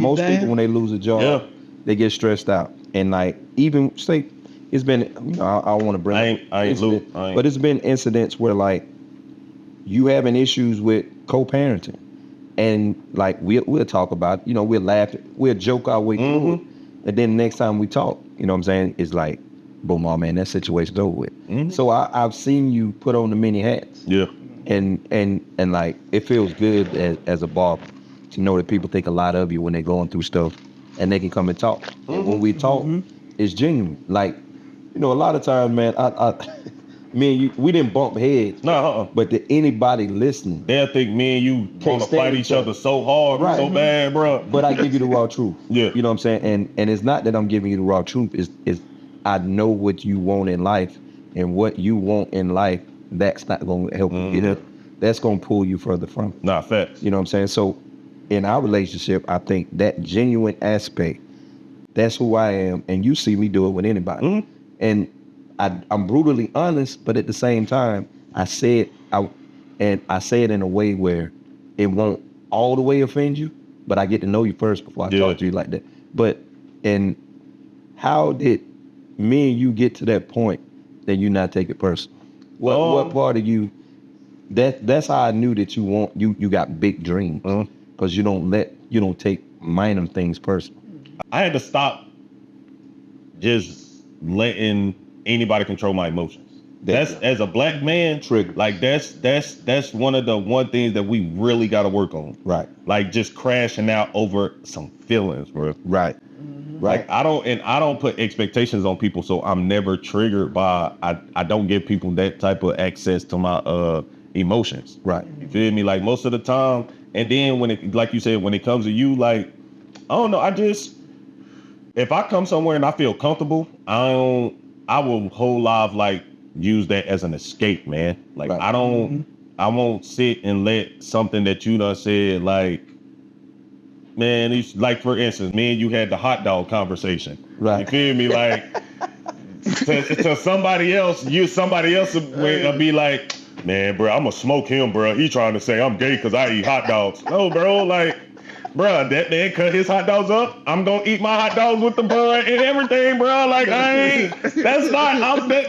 most people when they lose a job, they get stressed out. And like even say it's been, you know, I want to bring but it's been incidents where like you having issues with co-parenting, and like we'll talk about, you know, we'll laugh, we'll joke our way through it, and then next time we talk, you know what I'm saying, it's like, boom, oh man, that situation's over with. So I've seen you put on the many hats. Yeah. And like it feels good as a barber to know that people think a lot of you when they're going through stuff, and they can come and talk. And when we talk, it's genuine. Like, you know, a lot of times, man, me and you, we didn't bump heads. But to anybody listening, they'll think me and you want to fight each other so hard, so bad, bro. But I give you the raw truth. Yeah. You know what I'm saying? And it's not that I'm giving you the raw truth. It's I know what you want in life, and what you want in life, that's not going to help you get up. That's going to pull you further from it. Nah, facts. You know what I'm saying? So in our relationship, I think that genuine aspect, that's who I am, and you see me do it with anybody. And I'm brutally honest, but at the same time, I say it out, and I say it in a way where it won't all the way offend you, but I get to know you first before I talk to you like that. But and how did me and you get to that point that you not take it personal? What part of you? That's how I knew that you got big dreams, because you don't take minor things personal. I had to stop just letting anybody control my emotions. That's as a black man, Trigger. like that's one of the things that we really got to work on. Right. Like just crashing out over some feelings, bro. Right. Right. Like I don't put expectations on people, so I'm never triggered by. I don't give people that type of access to my emotions. Right. You feel me? Like most of the time, and then when it, like you said, when it comes to you, like I don't know, if I come somewhere and I feel comfortable, I will whole life like use that as an escape, man. Like Right. I won't sit and let something that you done said, like, man, it's like for instance, me and you had the hot dog conversation. Right. You feel me? Like to somebody else will be like, man, bro, I'm gonna smoke him, bro. He trying to say I'm gay because I eat hot dogs. No, bro, like, bro, that man cut his hot dogs up. I'm gonna eat my hot dogs with the bun and everything, bro. Like I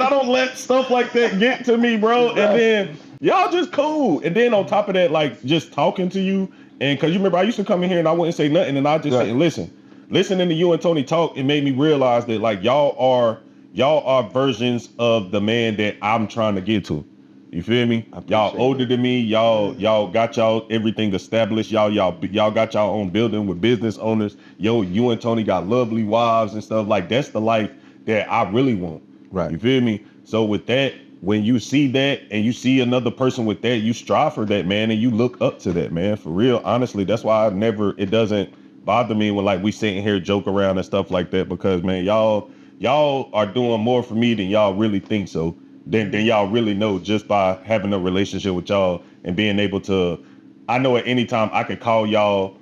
don't let stuff like that get to me, bro. And then y'all just cool. And then on top of that, like just talking to you, and cause you remember I used to come in here and I wouldn't say nothing, and I just say, listen. Listening to you and Tony talk, it made me realize that like y'all are versions of the man that I'm trying to get to. You feel me? Y'all older than me. Y'all got y'all everything established. Y'all got y'all own building with business owners. You and Tony got lovely wives and stuff. Like that's the life that I really want. Right. You feel me? So with that, when you see that and you see another person with that, you strive for that, man, and you look up to that, man. For real, honestly, that's why it doesn't bother me when like we sitting here joke around and stuff like that, because man, y'all are doing more for me than y'all really think so. Than y'all really know, just by having a relationship with y'all and being able to, I know at any time I can call y'all,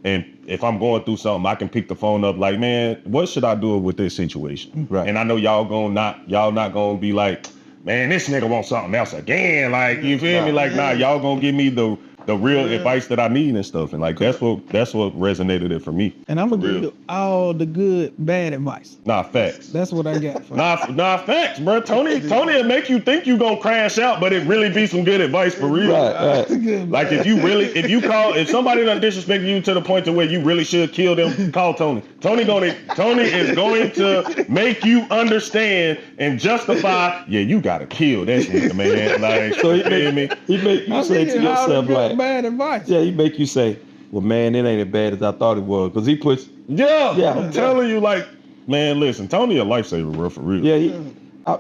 and if I'm going through something, I can pick the phone up like, man, what should I do with this situation? Right. And I know y'all not gonna be like, man, this nigga wants something else again. Like, you feel me? Like, nah, y'all gonna give me the real advice that I need and stuff. And like, that's what resonated it for me. And I'm gonna give you all the good, bad advice. Nah, facts. That's what I got for you. Nah, facts, bro. Tony will make you think you gonna crash out, but it really be some good advice for real. Right. Like if somebody done disrespect you to the point to where you really should kill them, call Tony. Tony is going to make you understand and justify, yeah, you gotta kill that nigga, man. Like, So he feel me? make you say to yourself like, bad advice. yeah, he make you say, well, man, it ain't as bad as I thought it was, because he puts, Yeah, I'm telling you, like, man, listen, Tony a lifesaver, bro, for real. yeah,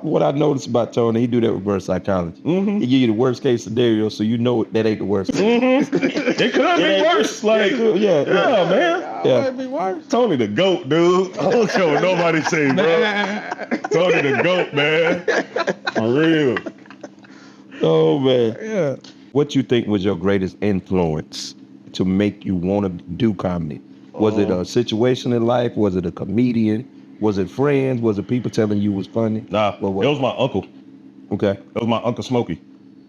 what I noticed about Tony, he do that reverse psychology. Mm-hmm. He give you the worst case scenario, so you know that ain't the worst. It could be worse. Like, Yeah, man. Yeah. Might be worse. Tony the GOAT, dude. I don't care what nobody say, bro. Tony the GOAT, man. For real. Oh man. Yeah. What you think was your greatest influence to make you want to do comedy? Was it a situation in life? Was it a comedian? Was it friends? Was it people telling you was funny? Nah, What? it was my uncle. Okay. It was my Uncle Smokey,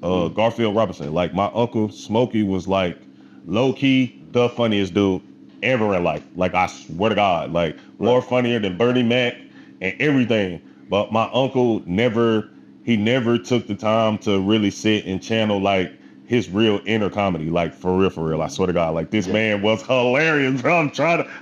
Garfield Robinson. Like, my Uncle Smokey was like low-key the funniest dude ever in life. Like, I swear to God, like more funnier than Bernie Mac and everything. But my uncle never took the time to really sit and channel like his real inner comedy. Like, for real. I swear to God, like this man was hilarious, bro.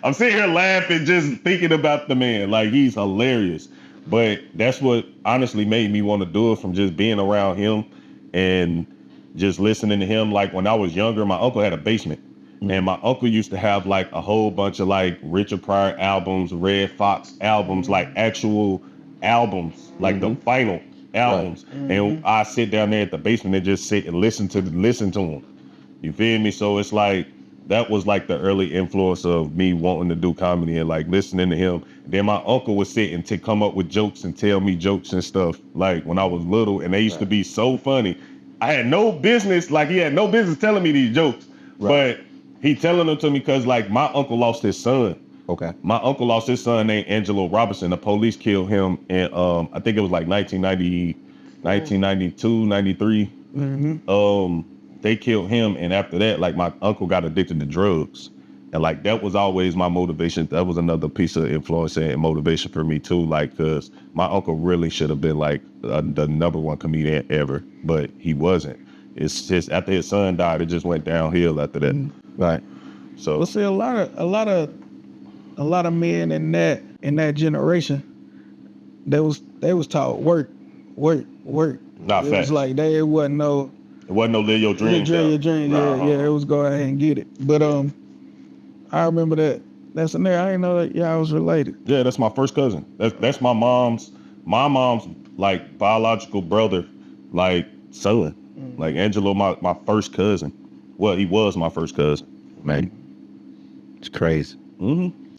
I'm sitting here laughing just thinking about the man. Like, he's hilarious. But that's what honestly made me want to do it, from just being around him and just listening to him. Like, when I was younger, my uncle had a basement. And my uncle used to have like a whole bunch of like Richard Pryor albums, Red Fox albums, like actual albums, like the final albums. And I sit down there at the basement and just sit and listen to them. You feel me? So it's like, that was like the early influence of me wanting to do comedy and like listening to him. Then my uncle would sit and come up with jokes and tell me jokes and stuff like when I was little, and they used to be so funny. I had no business, like he had no business telling me these jokes, but he telling them to me because like my uncle lost his son. Okay. My uncle lost his son named Angelo Robinson. The police killed him in, I think it was like 1992, 93. They killed him, and after that, like my uncle got addicted to drugs. And like that was always my motivation. That was another piece of influence and motivation for me too. Like, cause my uncle really should have been like the number one comedian ever, but he wasn't. It's just after his son died, it just went downhill after that. Right. So Well, see, a lot of men in that generation, they was taught work work. Not It facts. was like it wasn't no It wasn't no live your dreams. your dream. Yeah, it was go ahead and get it. But I remember that scenario. I didn't know that y'all was related. Yeah, that's my first cousin. That's my mom's like biological brother, like son. Like Angelo, my first cousin. Well, he was my first cousin. Man, it's crazy.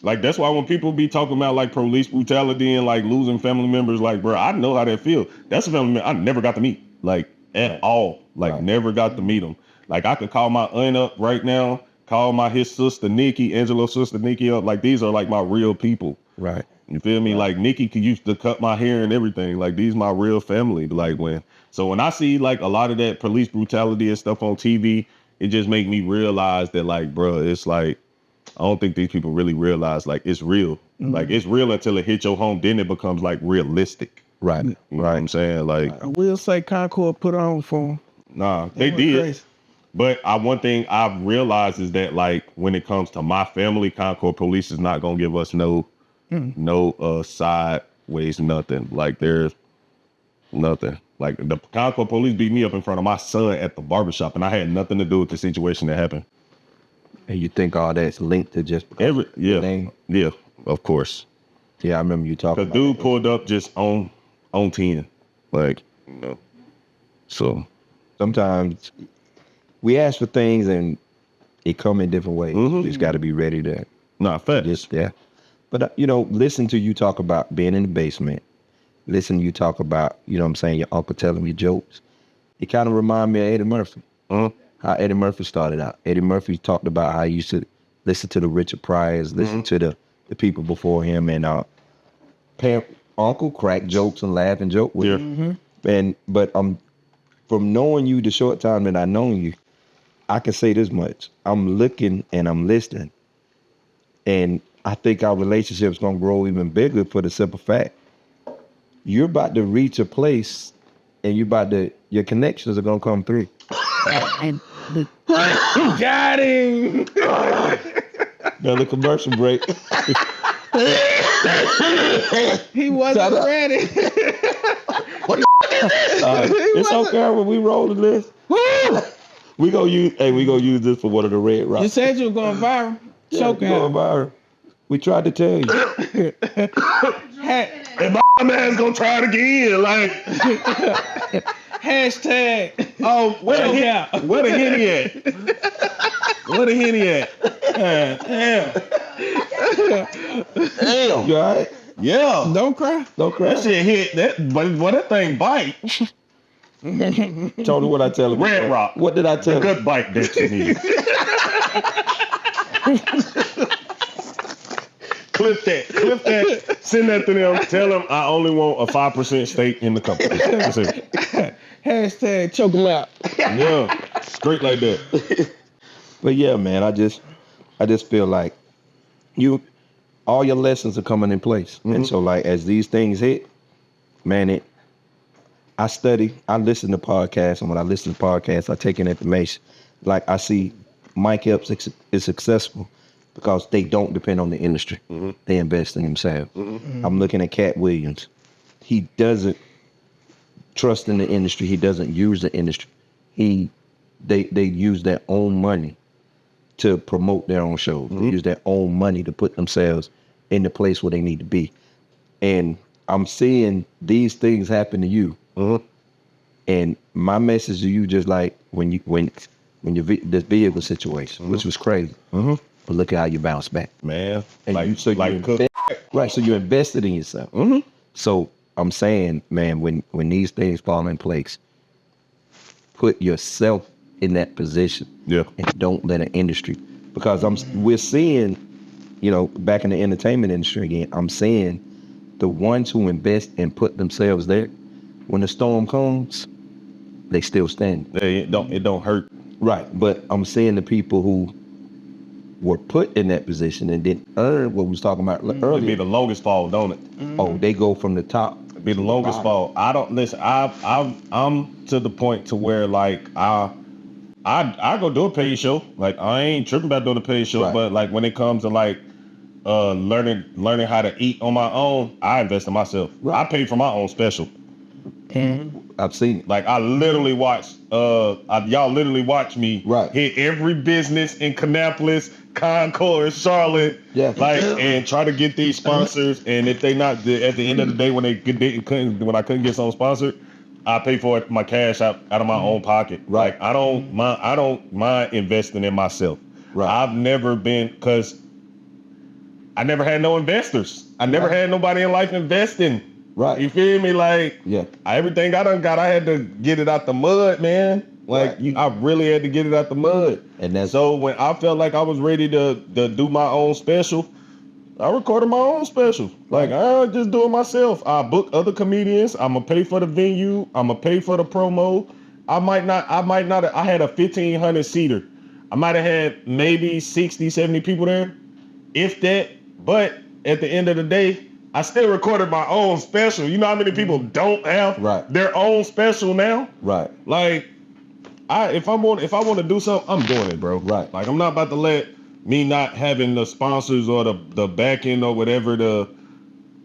Like that's why when people be talking about like police brutality and like losing family members, like bro, I know how that feel. That's a family member I never got to meet, like at all. Like never got to meet them. Like I could call my aunt up right now, call his sister Nikki, Angelo's sister Nikki up. Like these are like my real people. Right. You feel me? Like Nikki could used to cut my hair and everything. Like these my real family. Like when I see like a lot of that police brutality and stuff on TV, it just make me realize that like, bro, it's like I don't think these people really realize like it's real. Like it's real until it hits your home, then it becomes like realistic. Right. You know what I'm saying? Like I will say Concord put on for him. nah, they did. Crazy. But one thing I've realized is that like when it comes to my family, Concord police is not gonna give us no sideways nothing. Like there's nothing. Like the Concord police beat me up in front of my son at the barbershop, and I had nothing to do with the situation that happened. And you think all that's linked to just yeah, of course. Yeah, I remember you talking. The dude pulled up just on 10, like you know. So sometimes we ask for things and it come in different ways. You just got to be ready to. Fact. Just yeah. But listen to you talk about being in the basement. Listen to you talk about, you know what I'm saying, your uncle telling you jokes. It kind of remind me of Eddie Murphy. How Eddie Murphy started out. Eddie Murphy talked about how he used to listen to the Richard Pryors, listen to the people before him, and uncle crack jokes and laugh and joke with him. But from knowing you the short time that I known you, I can say this much. I'm looking and I'm listening. And I think our relationship's gonna grow even bigger for the simple fact you're about to reach a place and your connections are gonna come through. Got him. Another commercial break. He wasn't ready. It's okay when we rolling this. we gonna use this for one of the red rocks. You said you were going viral. Going viral. We tried to tell you. And my man's gonna try it again. Like hashtag. Oh, where the Henny at? Where the Henny at? Damn. You all right? Yeah. Don't cry. That shit hit. That thing bite. Tony, what I tell him? Red Rock. What did I tell him? Good bite that you need. Clip that. Send that to them. Tell them I only want a 5% stake in the company. That's it. Hashtag choke them out. Yeah, straight like that. But yeah, man, I just feel like all your lessons are coming in place. And so like as these things hit, man, I listen to podcasts, and when I listen to podcasts, I take in information. Like I see Mike Epps is successful because they don't depend on the industry. They invest in themselves. I'm looking at Cat Williams. He doesn't trust in the industry. He doesn't use the industry. They use their own money to promote their own shows. They use their own money to put themselves in the place where they need to be. And I'm seeing these things happen to you. And my message to you, just like when this vehicle situation, which was crazy. But look at how you bounce back, man. And so you invested in yourself. So I'm saying, man, when these things fall in place, put yourself in that position. Yeah. And don't let an industry, because we're seeing, back in the entertainment industry again, I'm seeing the ones who invest and put themselves there, when the storm comes, they still stand. It don't hurt. Right. But I'm seeing the people who were put in that position and didn't earn what we was talking about earlier. It'd be the longest fall, don't it? Oh, they go from the top. It'd be the longest fall. I don't listen. I'm to the point to where like I go do a paid show. Like I ain't tripping about doing a paid show, but like when it comes to like learning how to eat on my own, I invest in myself. I pay for my own special. I've seen it. Like I literally watch, y'all literally watch me hit every business in Kannapolis, Concord, Charlotte, and try to get these sponsors. And if they not at the end of the day when I couldn't get something sponsored, I pay for it my cash out of my own pocket. Like I don't mind investing in myself. I've never been because I never had no investors. I never had nobody in life investing. You feel me? Like, everything I done got, I had to get it out the mud, man. Like, I really had to get it out the mud. And then so when I felt like I was ready to do my own special, I recorded my own special. Like, I just do it myself. I book other comedians. I'm gonna pay for the venue. I'm gonna pay for the promo. I had a 1,500 seater. I might have had maybe 60, 70 people there, if that. But at the end of the day, I still recorded my own special. You know how many people don't have their own special now? Like, if I want to do something, I'm doing it, bro. Like, I'm not about to let me not having the sponsors or the back end or whatever to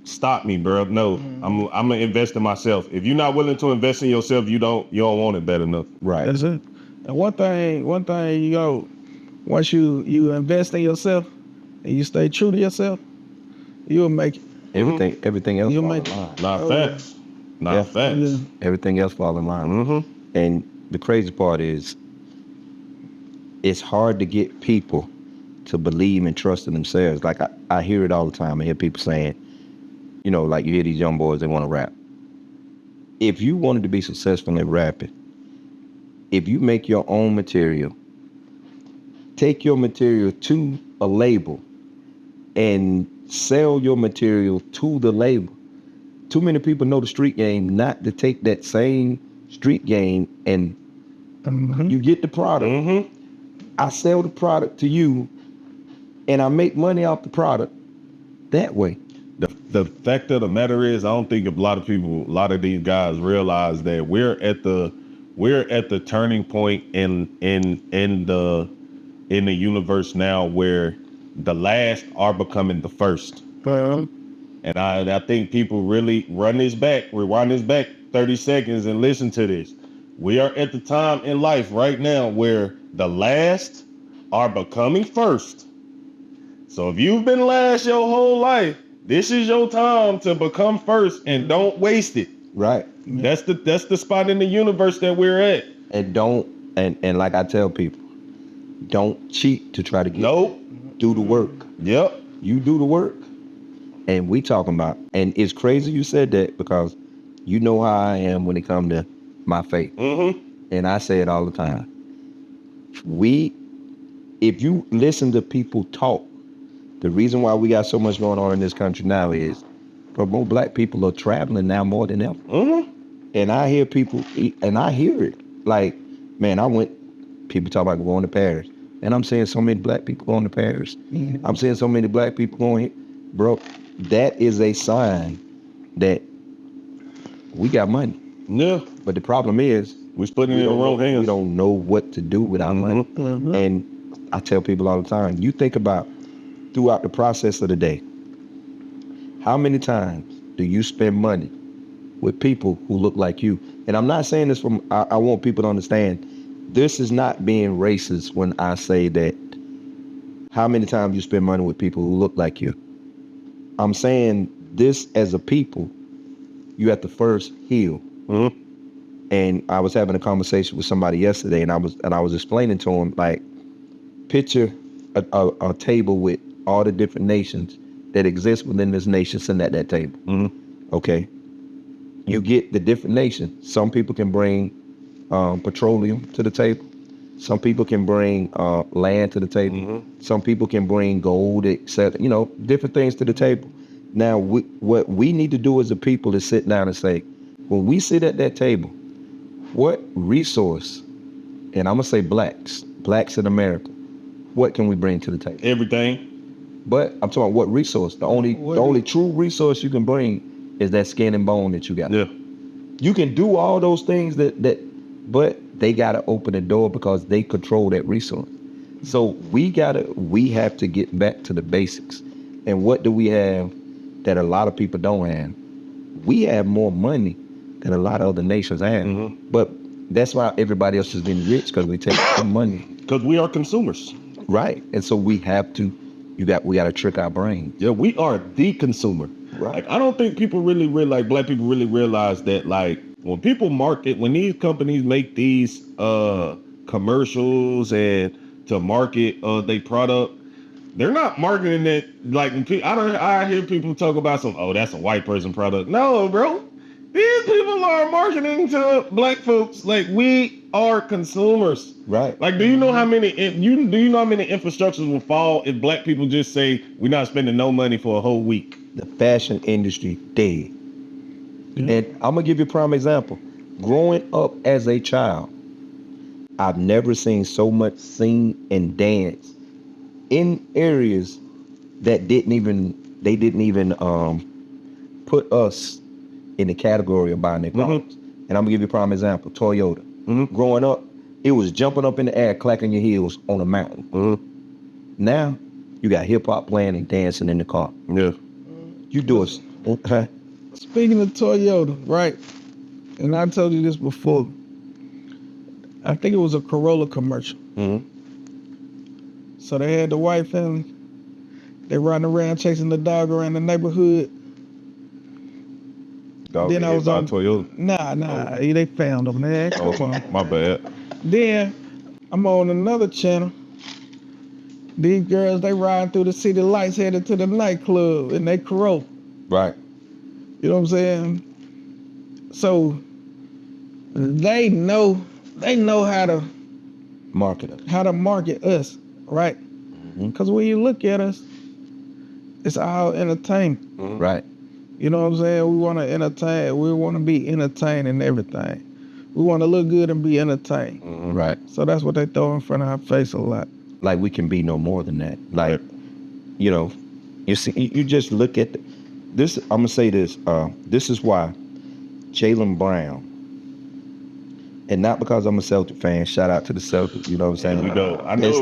stop me, bro. No, I'm gonna invest in myself. If you're not willing to invest in yourself, you don't want it bad enough. That's it. And one thing, once you invest in yourself and you stay true to yourself, you'll make it. Everything else You'll fall make in it. line. Not facts. Not facts. Everything else fall in line. And the crazy part is, it's hard to get people to believe and trust in themselves. Like I hear it all the time. I hear people saying, you know, like you hear these young boys, they want to rap. If you wanted to be successful in rapping, if you make your own material, take your material to a label and sell your material to the label. Too many people know the street game not to take that same street game and you get the product. I sell the product to you and I make money off the product that way. The fact of the matter is, I don't think a lot of these guys realize that we're at the turning point in the universe now where the last are becoming the first. And I think people really rewind this back 30 seconds and listen to this. We are at the time in life right now where the last are becoming first. So if you've been last your whole life, this is your time to become first and don't waste it. That's the spot in the universe that we're at. And like I tell people, don't cheat to try to get do the work. You do the work. And we talking about, and it's crazy you said that because you know how I am when it comes to my faith. And I say it all the time. If you listen to people talk, the reason why we got so much going on in this country now is, more black people are traveling now more than ever. And I hear people, and I hear it. Like, man, people talk about going to Paris. And I'm seeing so many black people going to Paris. I'm seeing so many black people going here. Bro, that is a sign that we got money. But the problem is, we're putting it in the wrong hands. We don't know what to do with our money. And I tell people all the time, you think about throughout the process of the day, how many times do you spend money with people who look like you? And I'm not saying this I want people to understand, this is not being racist when I say that how many times you spend money with people who look like you. I'm saying this as a people, you have to first heal. And I was having a conversation with somebody yesterday, and I was explaining to him, like, picture a table with all the different nations that exist within this nation sitting at that table. Okay. You get the different nations. Some people can bring petroleum to the table. Some people can bring land to the table. Some people can bring gold, etc. You know, different things to the table. Now, what we need to do as a people is sit down and say, when we sit at that table, what resource, and I'm gonna say blacks in America, what can we bring to the table? Everything. But I'm talking about what resource. The only true resource you can bring is that skin and bone that you got. You can do all those things but they gotta open the door because they control that resource. So we have to get back to the basics. And what do we have that a lot of people don't have? We have more money than a lot of other nations have. But that's why everybody else has been rich, because we take some money. Because we are consumers. Right. And so we have to, we got to trick our brain. Yeah, we are the consumer. Right. Like, I don't think people really realize, black people really realize that, like, when people market, when these companies make these commercials and to market their product, they're not marketing it like, I hear people talk about that's a white person product. No, bro. These people are marketing to black folks like we are consumers. Right. Like, do you know how many infrastructures will fall if black people just say we're not spending no money for a whole week? The fashion industry dead. And I'm gonna give you a prime example. Growing up as a child, I've never seen so much sing and dance in areas that didn't even put us in the category of buying their products. And I'm gonna give you a prime example. Toyota. Growing up, it was jumping up in the air, clacking your heels on a mountain. Now, you got hip hop playing and dancing in the car. Yeah. You do it. Speaking of Toyota, right? And I told you this before. I think it was a Corolla commercial. So they had the white family. They riding around chasing the dog around the neighborhood. Dog Then I was on Toyota. Nah, they found them. They asked for them. My bad. Then I'm on another channel. These girls, they riding through the city lights headed to the nightclub in their Corolla. Right. You know what I'm saying? So they know how to market us, right? Because when you look at us, it's all entertainment. Right. You know what I'm saying? We want to entertain. We want to be entertained in everything. We want to look good and be entertained. Right. So that's what they throw in front of our face a lot. Like, we can be no more than that. Like, you know, you see, you just look at this. I'm gonna say this. This is why Jaylen Brown, and not because I'm a Celtic fan. Shout out to the Celtics. You know what I'm saying? We know. I knew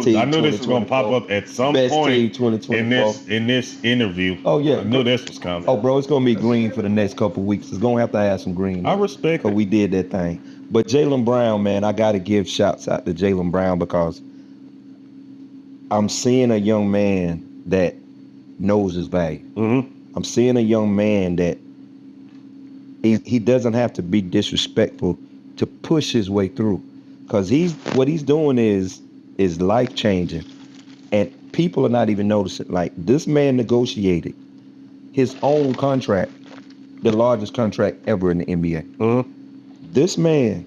this was gonna pop up at some point in this interview. Oh yeah, I knew this was coming. Oh bro, it's gonna be green for the next couple of weeks. It's gonna have to have some green. I respect it. We did that thing. But Jaylen Brown, man, I gotta give shouts out to Jaylen Brown, because I'm seeing a young man that knows his value. I'm seeing a young man that he doesn't have to be disrespectful to push his way through, because what he's doing is life changing, and people are not even noticing. Like, this man negotiated his own contract, the largest contract ever in the NBA. This man,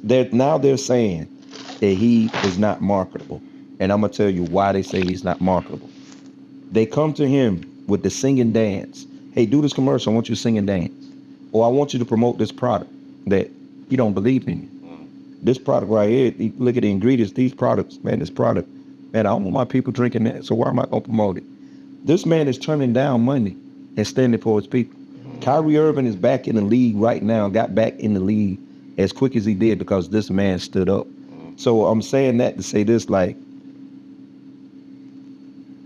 they're saying that he is not marketable, and I'm gonna tell you why they say he's not marketable. They come to him with the sing and dance. Hey, do this commercial. I want you to sing and dance. Or I want you to promote this product that you don't believe in. This product right here, look at the ingredients, these products, man, I don't want my people drinking that, so why am I going to promote it? This man is turning down money and standing for his people. Kyrie Irving is back in the league right now, got back in the league as quick as he did because this man stood up. So I'm saying that to say this, like,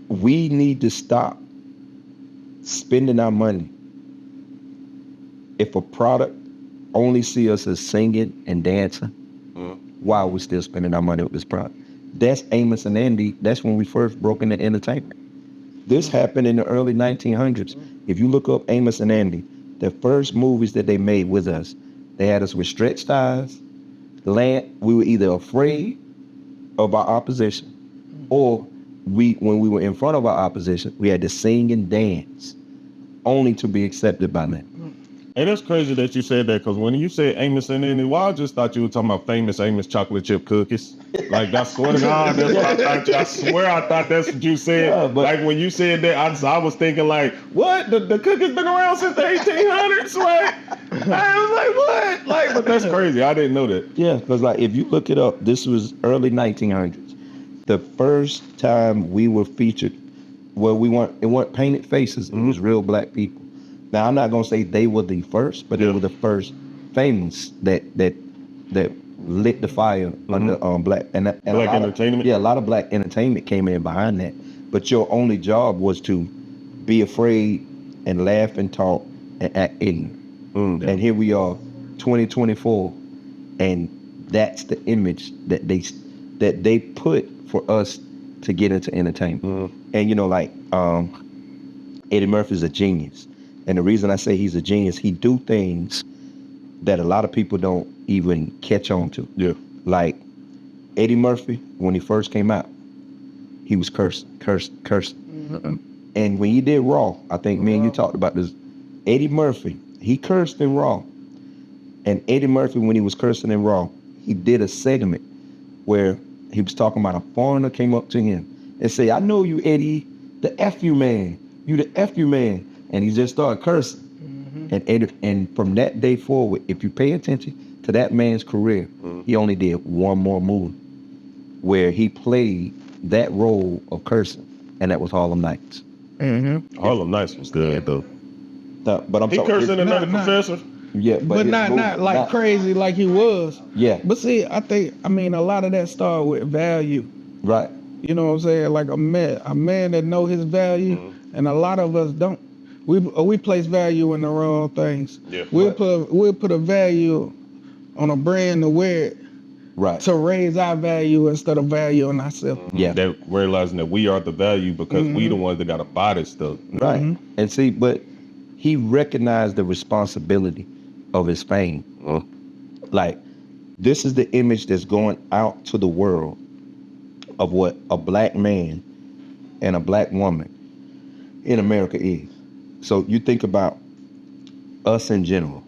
we need to stop spending our money. If a product only see us as singing and dancing, why are we still spending our money with this product? That's Amos and Andy. That's when we first broke into entertainment. This happened in the early 1900s. If you look up Amos and Andy, the first movies that they made with us, they had us with stretched ties. We were either afraid of our opposition, or when we were in front of our opposition, we had to sing and dance, only to be accepted by them. Hey, that's crazy that you said that, because when you said Amos and Andy, well, I just thought you were talking about famous Amos chocolate chip cookies. Like, I swear to God, that's what I thought. I swear I thought that's what you said. Yeah, like, when you said that, I was thinking, like, what? The cookies been around since the 1800s? Like, I was like, what? Like, but that's crazy. I didn't know that. Yeah, because, like, if you look it up, this was early 1900s. The first time we were featured, well, it weren't painted faces. It was real black people. Now, I'm not gonna say they were the first, but they were the first famous that lit the fire under black and black entertainment. Yeah, a lot of black entertainment came in behind that. But your only job was to be afraid and laugh and talk and act ignorant. And here we are, 2024, and that's the image that they put for us to get into entertainment. And you know, like Eddie Murphy's a genius, and the reason I say he's a genius, he do things that a lot of people don't even catch on to. Yeah. Like Eddie Murphy, when he first came out, he was cursing. And when he did Raw, I think me and you talked about this, Eddie Murphy, he cursed in Raw. And Eddie Murphy, when he was cursing in Raw, he did a segment where he was talking about a foreigner came up to him and say, "I know you, Eddie, the F you man. You the F you man." And he just started cursing. And from that day forward, if you pay attention to that man's career, he only did one more movie where he played that role of cursing, and that was Harlem Nights. Harlem Nights was good though. But I'm He talking, cursed in another professor. yeah, But his not movie- like crazy like he was. Yeah, But see, I mean, a lot of that started with value. right. You know what I'm saying? Like a man that know his value, and a lot of us don't. We place value in the wrong things. Yeah. We'll put a value on a brand to wear it Right. to raise our value instead of value on ourselves. Yeah. That realizing that we are the value because we the ones that gotta buy this stuff. Right. And see, but he recognized the responsibility of his fame. Like, this is the image that's going out to the world of what a black man and a black woman in America is. So you think about us in general.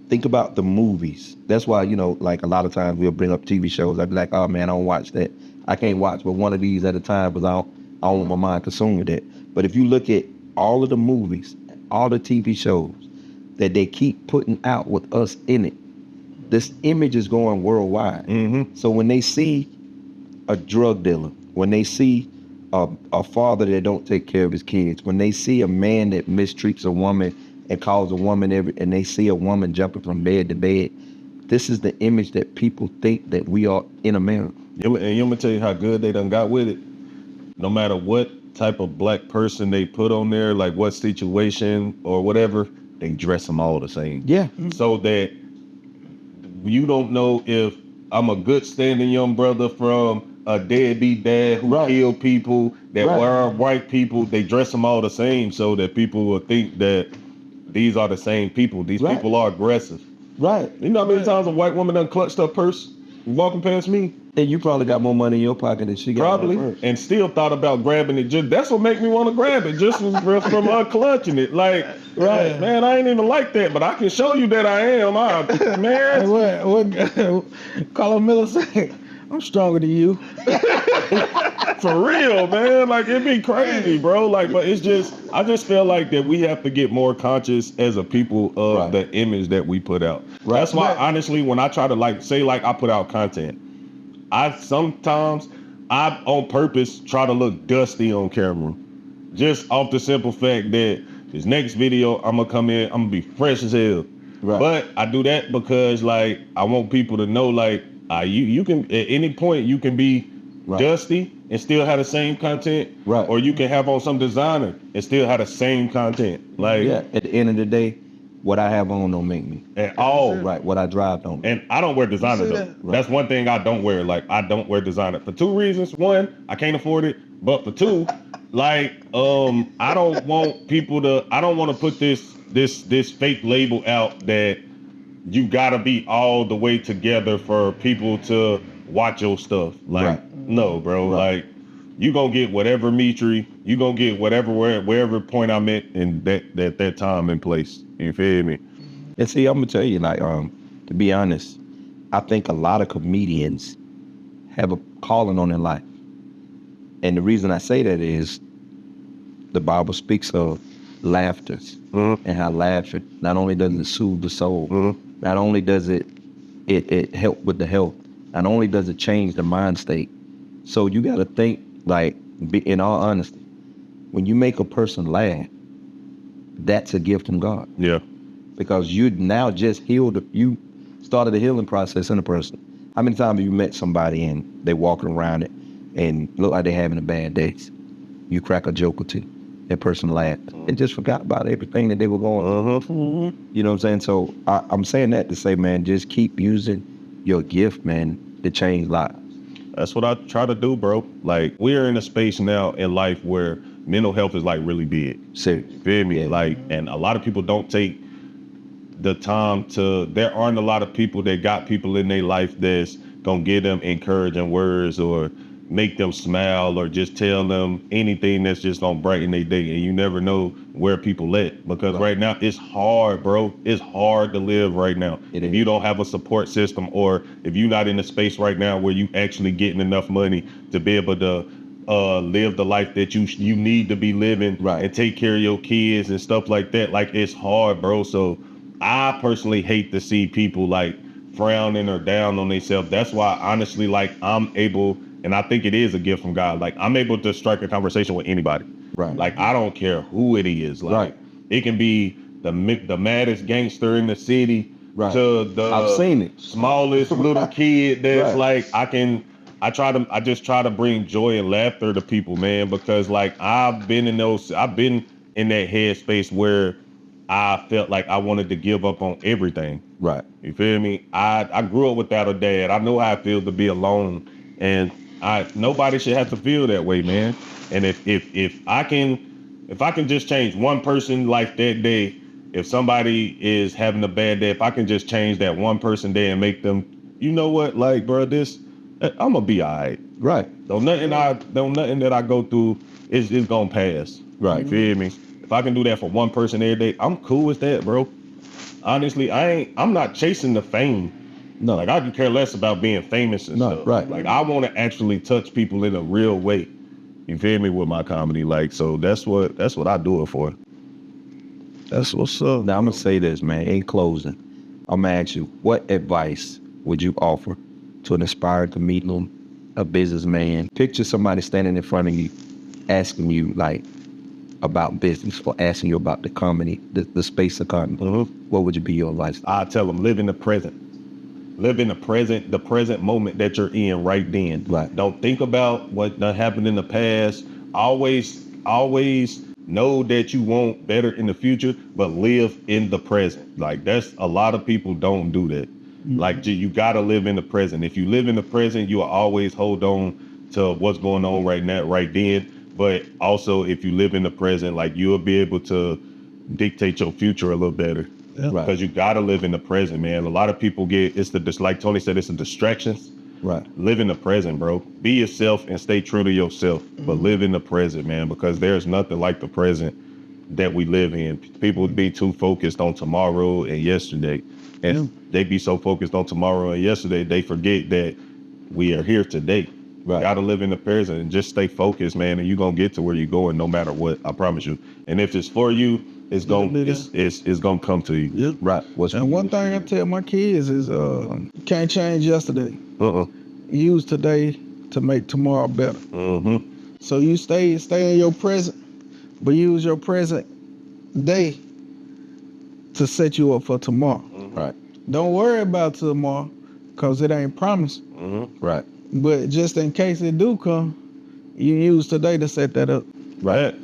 Think about the movies. That's why, you know, like a lot of times we'll bring up TV shows. I'd be like, oh man, I don't watch that. I can't watch but one of these at a time because I don't want my mind consumed with that. But if you look at all of the movies, all the TV shows that they keep putting out with us in it, this image is going worldwide. So when they see a drug dealer, when they see a father that don't take care of his kids, when they see a man that mistreats a woman and calls a woman and they see a woman jumping from bed to bed, this is the image that people think that we are in America. And you want me to tell you how good they done got with it? No matter what type of black person they put on there, like what situation or whatever, they dress them all the same. Yeah. So that you don't know if I'm a good standing young brother from a deadbeat dad who killed people that were white people. They dress them all the same so that people will think that these are the same people. These people are aggressive. Right. You know how many times a white woman done clutched her purse walking past me? And you probably got more money in your pocket than she got. Probably. And still thought about grabbing it. Just that's what make me want to grab it, just from her clutching it. Like, man, I ain't even like that, but I can show you that I am. Man. What Carlos Miller said? I'm stronger than you. For real, man. Like, it'd be crazy, bro. Like, but it's just, I just feel like that we have to get more conscious as a people of the image that we put out. That's why, honestly, when I try to I put out content, I sometimes on purpose try to look dusty on camera, just off the simple fact that this next video I'm gonna come in, I'm gonna be fresh as hell. Right. But I do that because like I want people to know like you can at any point you can be dusty and still have the same content, or you can have on some designer and still have the same content. Like at the end of the day, what I have on don't make me at all. Right, what I drive don't. And I don't wear designer though. That's one thing I don't wear. Like I don't wear designer for two reasons. One, I can't afford it. But for two, like I don't want people to. I don't want to put this fake label out that you gotta be all the way together for people to watch your stuff. Like no, bro. Like you gonna get whatever Meatrie. You gonna get whatever wherever point I'm at in that time and place. You feel me? And see, I'm gonna tell you, like, to be honest, I think a lot of comedians have a calling on their life. And the reason I say that is the Bible speaks of laughter and how laughter not only does it soothe the soul, not only does it help with the health, not only does it change the mind state. So you gotta think, like, in all honesty, when you make a person laugh, that's a gift from God. Yeah. Because you now just you started the healing process in a person. How many times have you met somebody and they walking around it and look like they're having a bad day? You crack a joke or two. that person laughed and just forgot about everything that they were going on. You know what I'm saying? So I'm saying that to say, man, just keep using your gift, man, to change lives. That's what I try to do, bro. Like, we're in a space now in life where mental health is like really big. Serious. You feel me? Yeah. Like, and a lot of people don't take the time to, there aren't a lot of people that got people in their life that's gonna give them encouraging words or make them smile or just tell them anything that's just gonna brighten their day. And you never know where people at, because right now it's hard, bro. It's hard to live right now. If you don't have a support system, or if you're not in a space right now where you actually getting enough money to be able to live the life that you need to be living, right, and take care of your kids and stuff like that, like, it's hard, bro. So I personally hate to see people like frowning or down on themselves. That's why, honestly, like, I'm able, and I think it is a gift from God, like, I'm able to strike a conversation with anybody. Right. Like, I don't care who it is. Like, right. It can be the maddest gangster in the city, right, to the I've seen it. smallest little kid that's right. like, I just try to bring joy and laughter to people, man, because like I've been in that headspace where I felt like I wanted to give up on everything. Right. You feel me? I grew up without a dad. I know how it feels to be alone, and nobody should have to feel that way, man. And if I can just change one person's life that day, if somebody is having a bad day, if I can just change that one person day and make them, you know what, like, bro, I'm gonna be all right. Right. Though nothing that I go through is gonna pass. Right. You feel me? If I can do that for one person every day, I'm cool with that, bro. Honestly, I'm not chasing the fame. No. Like, I can care less about being famous and stuff. Right. Like, I want to actually touch people in a real way. You feel me, with my comedy? Like, so that's what I do it for. That's what's up. Now I'm gonna say this, man. In closing, I'm gonna ask you, what advice would you offer to an aspiring comedian, a businessman? Picture somebody standing in front of you, asking you like about business, or asking you about the comedy, the space of comedy. What would be your advice? I tell them, live in the present. Live in the present moment that you're in right then. Right. Don't think about what done happened in the past. Always know that you want better in the future, but live in the present. Like, that's, a lot of people don't do that. Like, you gotta live in the present. If you live in the present, you will always hold on to what's going on right now, right then. But also, if you live in the present, like, you'll be able to dictate your future a little better. Yeah. Right. Because you gotta live in the present, man. A lot of people like Tony said, it's the distractions. Right. Live in the present, bro. Be yourself and stay true to yourself, but live in the present, man, because there's nothing like the present that we live in. People be too focused on tomorrow and yesterday, and they be so focused on tomorrow and yesterday, they forget that we are here today. Right. Gotta live in the present and just stay focused, man, and you're gonna get to where you're going no matter what. I promise you. And if it's for you, it's gonna come to you. Yep. Right. And one thing I tell my kids is, you can't change yesterday. Use today to make tomorrow better. So you stay in your present, but use your present day to set you up for tomorrow. Right. Don't worry about tomorrow, cause it ain't promised. Right. But just in case it do come, you use today to set that up. Right.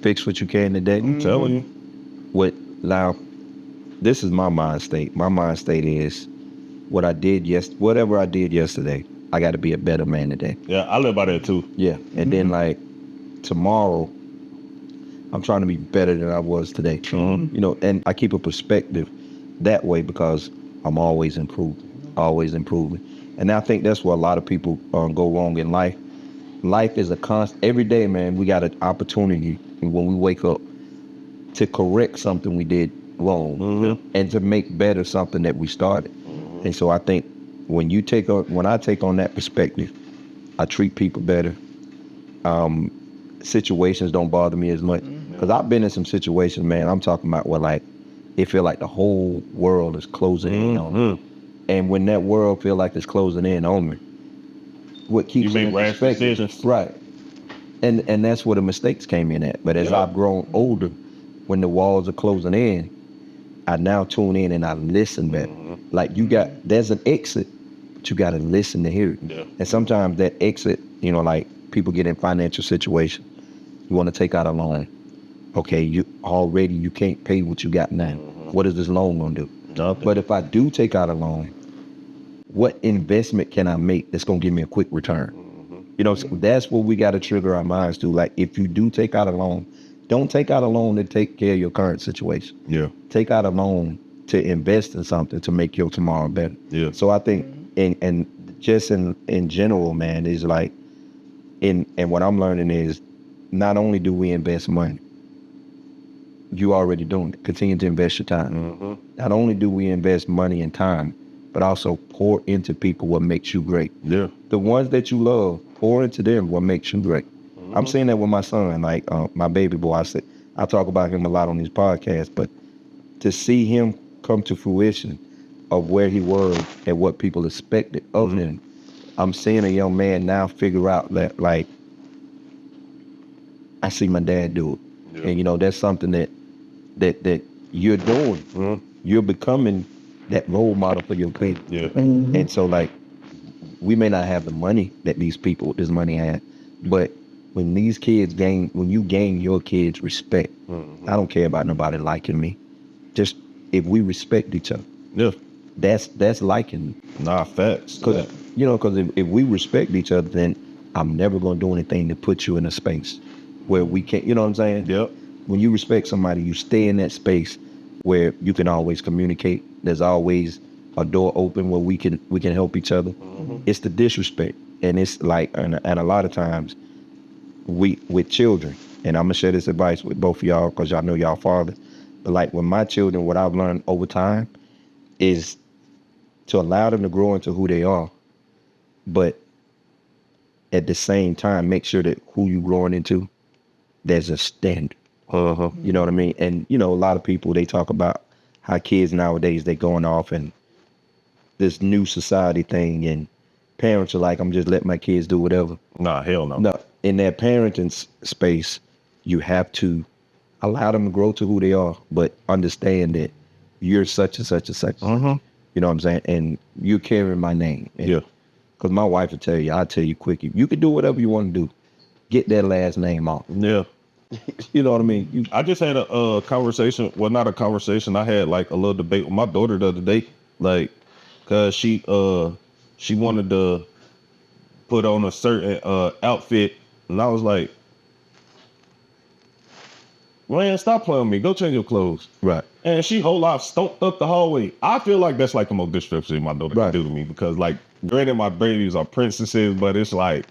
Fix what you can today. I'm telling you. Now, this is my mind state. My mind state is whatever I did yesterday, I got to be a better man today. Yeah, I live by that too. Yeah. And then like tomorrow, I'm trying to be better than I was today. You know, and I keep a perspective that way because I'm always improving. And I think that's where a lot of people go wrong in life. Life is a constant. Every day, man, we got an opportunity when we wake up to correct something we did wrong and to make better something that we started. And so I think when I take on that perspective, I treat people better. Situations don't bother me as much because I've been in some situations, man. I'm talking about where like it feel like the whole world is closing in on me. And when that world feel like it's closing in on me, what keeps you make rash decisions, right? And that's where the mistakes came in at. But as I've grown older, when the walls are closing in, I now tune in and I listen better. Like there's an exit, but you got to listen to hear it. Yeah. And sometimes that exit, you know, like people get in financial situations, you want to take out a loan. okay, you can't pay what you got now. What is this loan gonna do? Nothing. But if I do take out a loan, what investment can I make that's gonna give me a quick return? You know, so that's what we got to trigger our minds to. Like, if you do take out a loan, don't take out a loan to take care of your current situation. Yeah. Take out a loan to invest in something to make your tomorrow better. Yeah. So I think, and just in general, man, is like, and what I'm learning is, not only do we invest money, you already doing it. Continue to invest your time. Not only do we invest money and time, but also pour into people what makes you great. Yeah. The ones that you love, pour into them what makes you great. I'm saying that with my son, like my baby boy. I talk about him a lot on these podcasts, but to see him come to fruition of where he was and what people expected of him, I'm seeing a young man now figure out that, like, I see my dad do it. Yeah. And, you know, that's something that you're doing. You're becoming that role model for your kids. Yeah. And so, like, we may not have the money that these people with this money had, but when these kids when you gain your kids respect, I don't care about nobody liking me. Just if we respect each other. Yeah. That's liking. Nah, facts. Cause you know, cause if we respect each other, then I'm never gonna do anything to put you in a space where we can't, you know what I'm saying? Yep. When you respect somebody, you stay in that space where you can always communicate. There's always a door open where we can help each other. It's the disrespect. And it's like, and a lot of times with children, and I'm gonna share this advice with both of y'all because y'all know y'all father, but like with my children, what I've learned over time is to allow them to grow into who they are, but at the same time, make sure that who you growing into, there's a standard. You know what I mean? And, you know, a lot of people, they talk about how kids nowadays, they going off and this new society thing, and parents are like, I'm just letting my kids do whatever. Nah, hell no. No, in that parenting space, you have to allow them to grow to who they are, but understand that you're such and such and such. You know what I'm saying? And you're carrying my name. And, Yeah. Because my wife will tell you, I'll tell you quick, you can do whatever you want to do. Get that last name off. Yeah. You know what I mean? I just had a conversation. Well, not a conversation. I had like a little debate with my daughter the other day, like, cause she wanted to put on a certain outfit, and I was like, man, stop playing with me. Go change your clothes. Right. And she whole life stomped up the hallway. I feel like that's like the most disrespectful my daughter can do to me, because, like, granted, my babies are princesses, but it's like,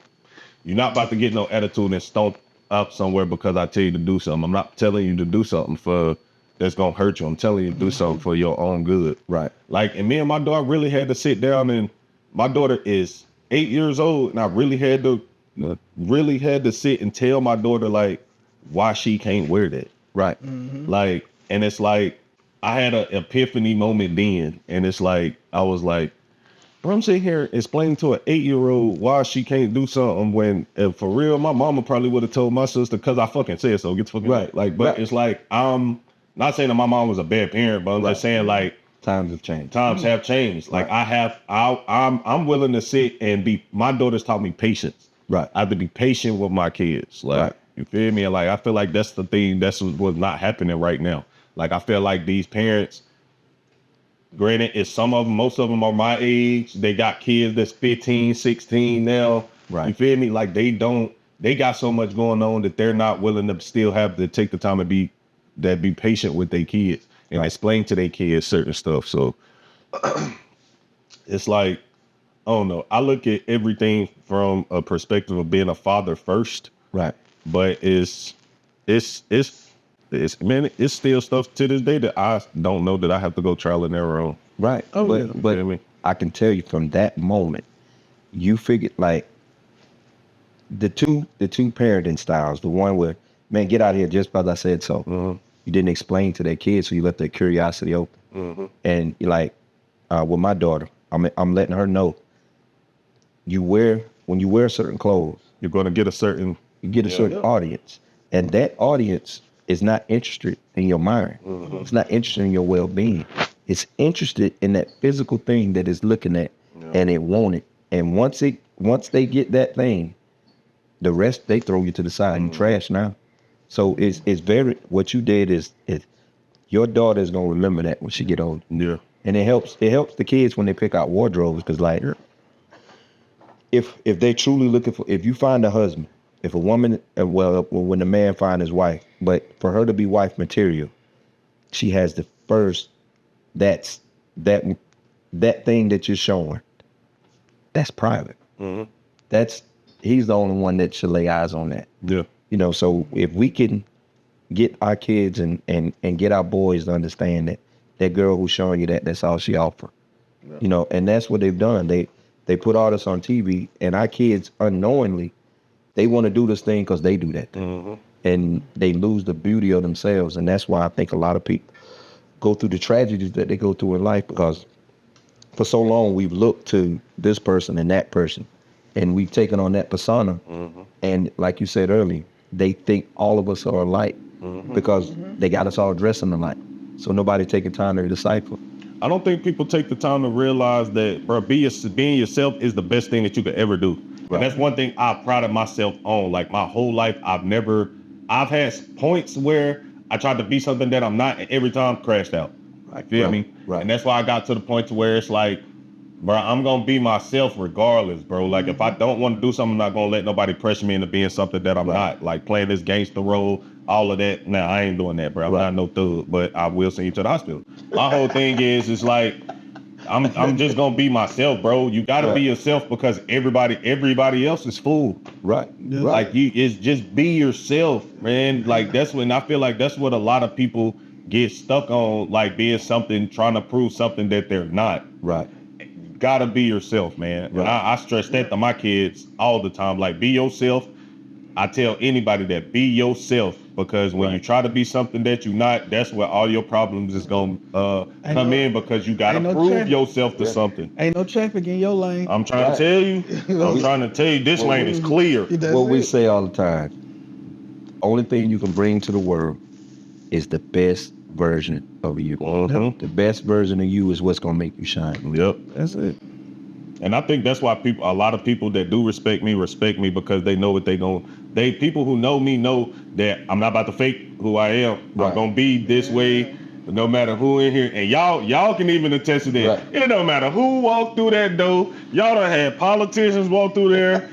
you're not about to get no attitude and stomp up somewhere because I tell you to do something. I'm not telling you to do something that's gonna hurt you. I'm telling you to do something for your own good. Right. Like, and me and my daughter really had to sit down, and my daughter is 8 years old, and I really had to sit and tell my daughter, like, why she can't wear that. Right. Like, and it's like, I had an epiphany moment then, and it's like, I was like, bro, I'm sitting here explaining to an 8-year-old why she can't do something when, if for real, my mama probably would have told my sister, because I fucking said so. Get the fucking right. Like, but it's like, I'm not saying that my mom was a bad parent, but I'm just saying, like, times have changed. Times have changed. Like, I'm willing to sit and be. My daughter's taught me patience. Right. I have to be patient with my kids. Like, you feel me? And like, I feel like that's the thing. That's what's not happening right now. Like, I feel like these parents, granted, it's most of them are my age. They got kids that's 15, 16 now. Right. You feel me? Like, they got so much going on that they're not willing to still have to take the time to be patient with their kids and explain to their kids certain stuff. So it's like, I don't know. I look at everything from a perspective of being a father first. Right. But it's still stuff to this day that I don't know that I have to go trial and error on. Right. But I can tell you from that moment, you figured, like, the two parenting styles, the one where, man, get out of here just because I said so. You didn't explain to their kids, so you left their curiosity open. And you're like, with my daughter, I'm letting her know, when you wear certain clothes, you're going to get a certain audience, and that audience is not interested in your mind. It's not interested in your well-being. It's interested in that physical thing that it's looking at, and it want it. And once they get that thing, the rest they throw you to the side and trash now. So it's very, what you did is your daughter is gonna remember that when she get older. Yeah. And it helps the kids when they pick out wardrobes, because like, if they truly looking for, if you find a husband, if a woman, when the man find his wife, but for her to be wife material, she has the first, that thing that you're showing, that's private. Mm-hmm. He's the only one that should lay eyes on that. Yeah. You know, so if we can get our kids and get our boys to understand that girl who's showing you that's all she offer. Yeah. You know, and that's what they've done. They put all this on TV, and our kids unknowingly, they want to do this thing because they do that thing. Mm-hmm. And they lose the beauty of themselves. And that's why I think a lot of people go through the tragedies that they go through in life, because for so long we've looked to this person and that person, and we've taken on that persona. Mm-hmm. And like you said earlier, they think all of us are alike, mm-hmm. because mm-hmm. they got us all dressing alike. So nobody taking time to decipher. I don't think people take the time to realize that, bro, being yourself is the best thing that you could ever do. Right. And that's one thing I've prided myself on. Like my whole life, I've had points where I tried to be something that I'm not, and every time crashed out. Right. Feel me? Right. And that's why I got to the point to where it's like, bro, I'm going to be myself regardless, bro. Like, if I don't want to do something, I'm not going to let nobody pressure me into being something that I'm not. Like, playing this gangster role, all of that. Nah, I ain't doing that, bro. I'm not no thug, but I will send you to the hospital. My whole thing is like, I'm just going to be myself, bro. You got to be yourself, because everybody else is fool. Right. Yeah. Like, it's just be yourself, man. Like, that's when I feel like that's what a lot of people get stuck on, like being something, trying to prove something that they're not. Right. Gotta be yourself, man. Right. And I stress that to my kids all the time. Like, be yourself. I tell anybody that, be yourself, because when you try to be something that you're not, that's where all your problems is gonna come in, because you gotta prove yourself to something. Ain't no traffic in your lane. I'm trying to tell you. I'm trying to tell you, this lane is clear. What we say all the time, only thing you can bring to the world is the best version of you. Mm-hmm. The best version of you is what's gonna make you shine. Yep. That's it. And I think that's why a lot of people that do respect me, because they know what people who know me know that I'm not about to fake who I am. Right. I'm gonna be this way, no matter who in here. And y'all can even attest to that. Right. It don't matter who walked through that door. Y'all done had politicians walk through there,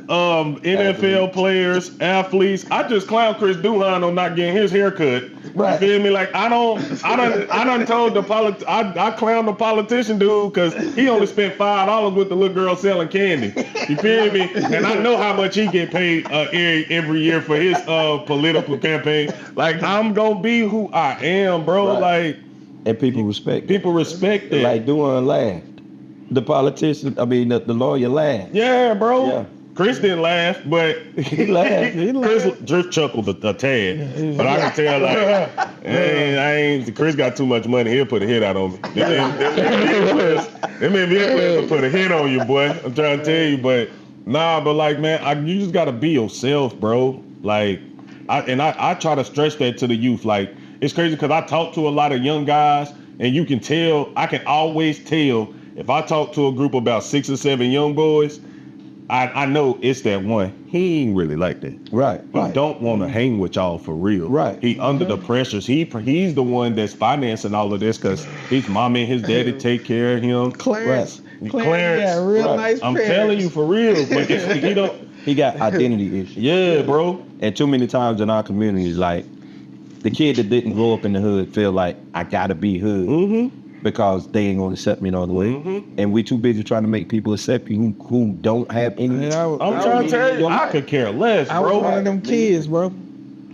NFL players, athletes. I just clown Chris Duhan on not getting his hair cut. Right. You feel me? Like, I done told I clowned the politician dude because he only spent $5 with the little girl selling candy. You feel me? And I know how much he get paid every year for his political campaign. Like, I'm gonna be who I am, bro. Right. Like, and people respect it. People respect it. Like, Duhan laughed. The politician, the lawyer laughed. Yeah, bro. Yeah. Chris didn't laugh, but he laughed. Chris just chuckled a tad. But I can tell, like, Chris got too much money. He'll put a hit out on me. Them NBA players will put a hit on you, boy. I'm trying to tell you, but like, man, you just gotta be yourself, bro. Like, I try to stress that to the youth. Like, it's crazy because I talk to a lot of young guys, and you can tell, I can always tell if I talk to a group of about 6 or 7 young boys, I know it's that one. He ain't really like that. Right. He don't want to hang with y'all for real. Right. He under the pressures. He's the one that's financing all of this because his mom and his daddy take care of him. Clarence. Clarence. Yeah, real nice. I'm telling you for real. But he don't. He got identity issues. Yeah, bro. And too many times in our communities, like, the kid that didn't grow up in the hood feel like, I gotta be hood. Mm-hmm. Because they ain't gonna accept me no other way, and we too busy trying to make people accept you who don't have any. I'm trying to tell you, I could care less, bro. I was one of them kids, bro.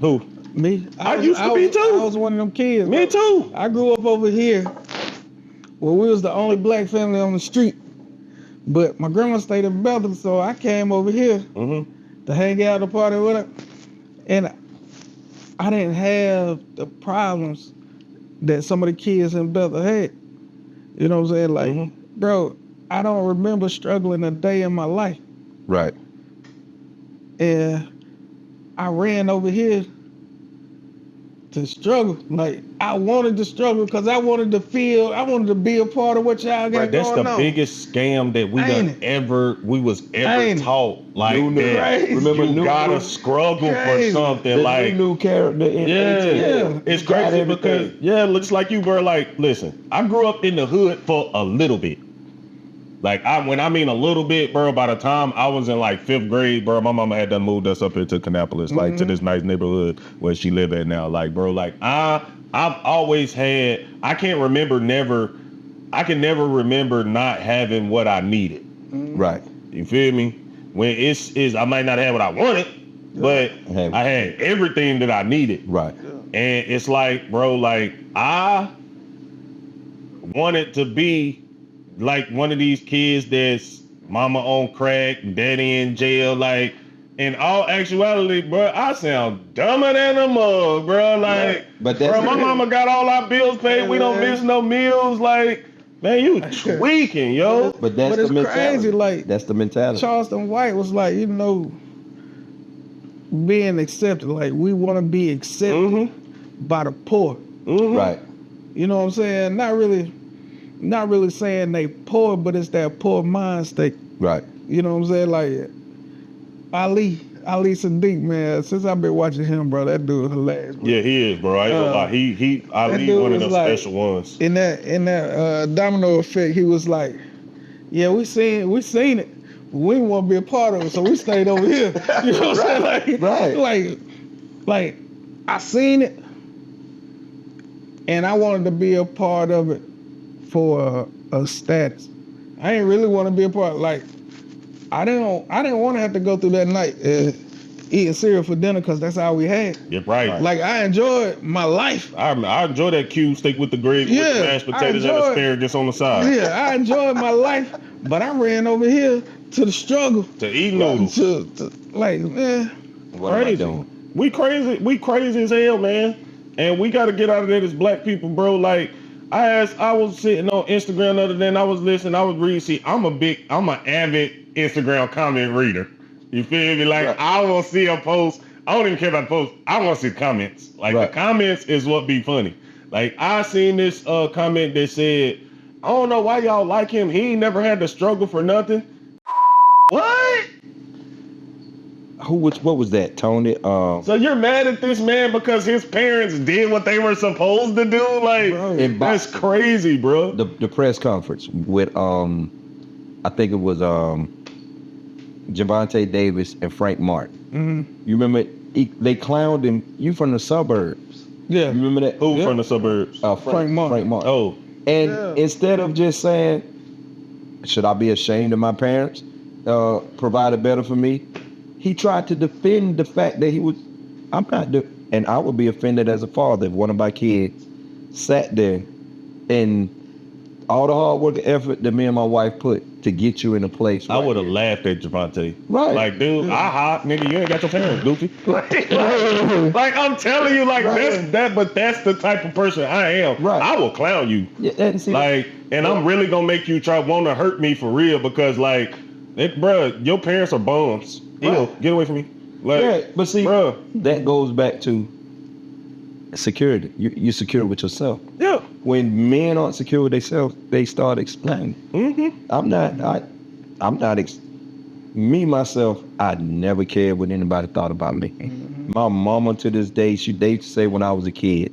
Who? Me. I used to be too. I was one of them kids. Me too. I grew up over here, where we was the only black family on the street, but my grandma stayed in Bethel, so I came over here to hang out, to party with her, and I didn't have the problems that some of the kids in Bethel had. You know what I'm saying? Like, bro, I don't remember struggling a day in my life. Right. And I ran over here to struggle. Like I wanted to struggle because I wanted to be a part of what y'all got That's going the on. biggest scam that we was ever Ain't it? taught. Like New- that. Crazy. Remember You new- gotta struggle for Crazy. something. The Like new character in yeah, ATL. it's You got crazy everything. because it looks like you, bro. Like, listen, I grew up in the hood for a little bit. Like, when I mean a little bit, bro, by the time I was in like 5th grade, bro, my mama had done moved us up here to Kannapolis, like to this nice neighborhood where she live at now. Like, bro, like I've always had, I can never remember not having what I needed. Right. You feel me? When it's I might not have what I wanted, but I had everything that I needed. Right. And it's like, bro, like I wanted to be like one of these kids that's mama on crack, daddy in jail. Like, in all actuality, bro, I sound dumber than a mug, bro. Like, But that's bro, my mama got all our bills paid. We don't miss no meals. Like, man, you tweaking, yo. But that's But it's the mentality. crazy, like that's the mentality. Charleston White was like, being accepted. Like we want to be accepted by the poor. Right. You know what I'm saying? Not really saying they poor, but it's that poor mind state. Right. You know what I'm saying? Like Ali Sadiq, man. Since I've been watching him, bro, that dude hilarious. Bro. Yeah, he is, bro. I ain't gonna lie. He Ali one of them special ones. In that domino effect, he was like, yeah, we seen it. We didn't want to be a part of it, so we stayed over here. You know what I'm saying? Like I seen it, and I wanted to be a part of it for a status. I ain't really want to be a part. Like I didn't want to have to go through that night eating cereal for dinner because that's all we had. Yeah, right. Like I enjoyed my life. I enjoy that cube steak with the gravy, with the mashed potatoes and asparagus on the side. Yeah, I enjoyed my life, but I ran over here to the struggle. To eat noodles. To like, man, What am I doing? We crazy as hell, man. And we gotta get out of there as black people, bro. Like, I was sitting on Instagram the other day and I was listening, I was reading. See, I'm an avid Instagram comment reader. You feel me? Like, I will see a post. I don't even care about the post. I want to see the comments. Like, the comments is what be funny. Like, I seen this comment that said, I don't know why y'all like him. He ain't never had to struggle for nothing. What? What was that, Tony? So you're mad at this man because his parents did what they were supposed to do? Like, that's crazy, bro. The press conference with I think it was Javante Davis and Frank Martin. Mm-hmm. You remember they clowned him. You from the suburbs? Yeah. You remember that? Who from the suburbs? Frank Martin. Oh. And instead of just saying, should I be ashamed of my parents provided better for me? He tried to defend the fact that and I would be offended as a father if one of my kids sat there and all the hard work and effort that me and my wife put to get you in a place. I would have laughed at Javante. Right. Like, dude, nigga, you ain't got your parents, goofy. like, I'm telling you, like, but that's the type of person I am. Right. I will clown you. Yeah, I'm really gonna make you want to hurt me for real because, like, bruh, your parents are bums. Ew, get away from me. Like, but see, bruh, that goes back to security. You're secure with yourself. Yeah. When men aren't secure with themselves, they start explaining. Mm-hmm. Myself, I never cared what anybody thought about me. Mm-hmm. My mama to this day, they used to say when I was a kid,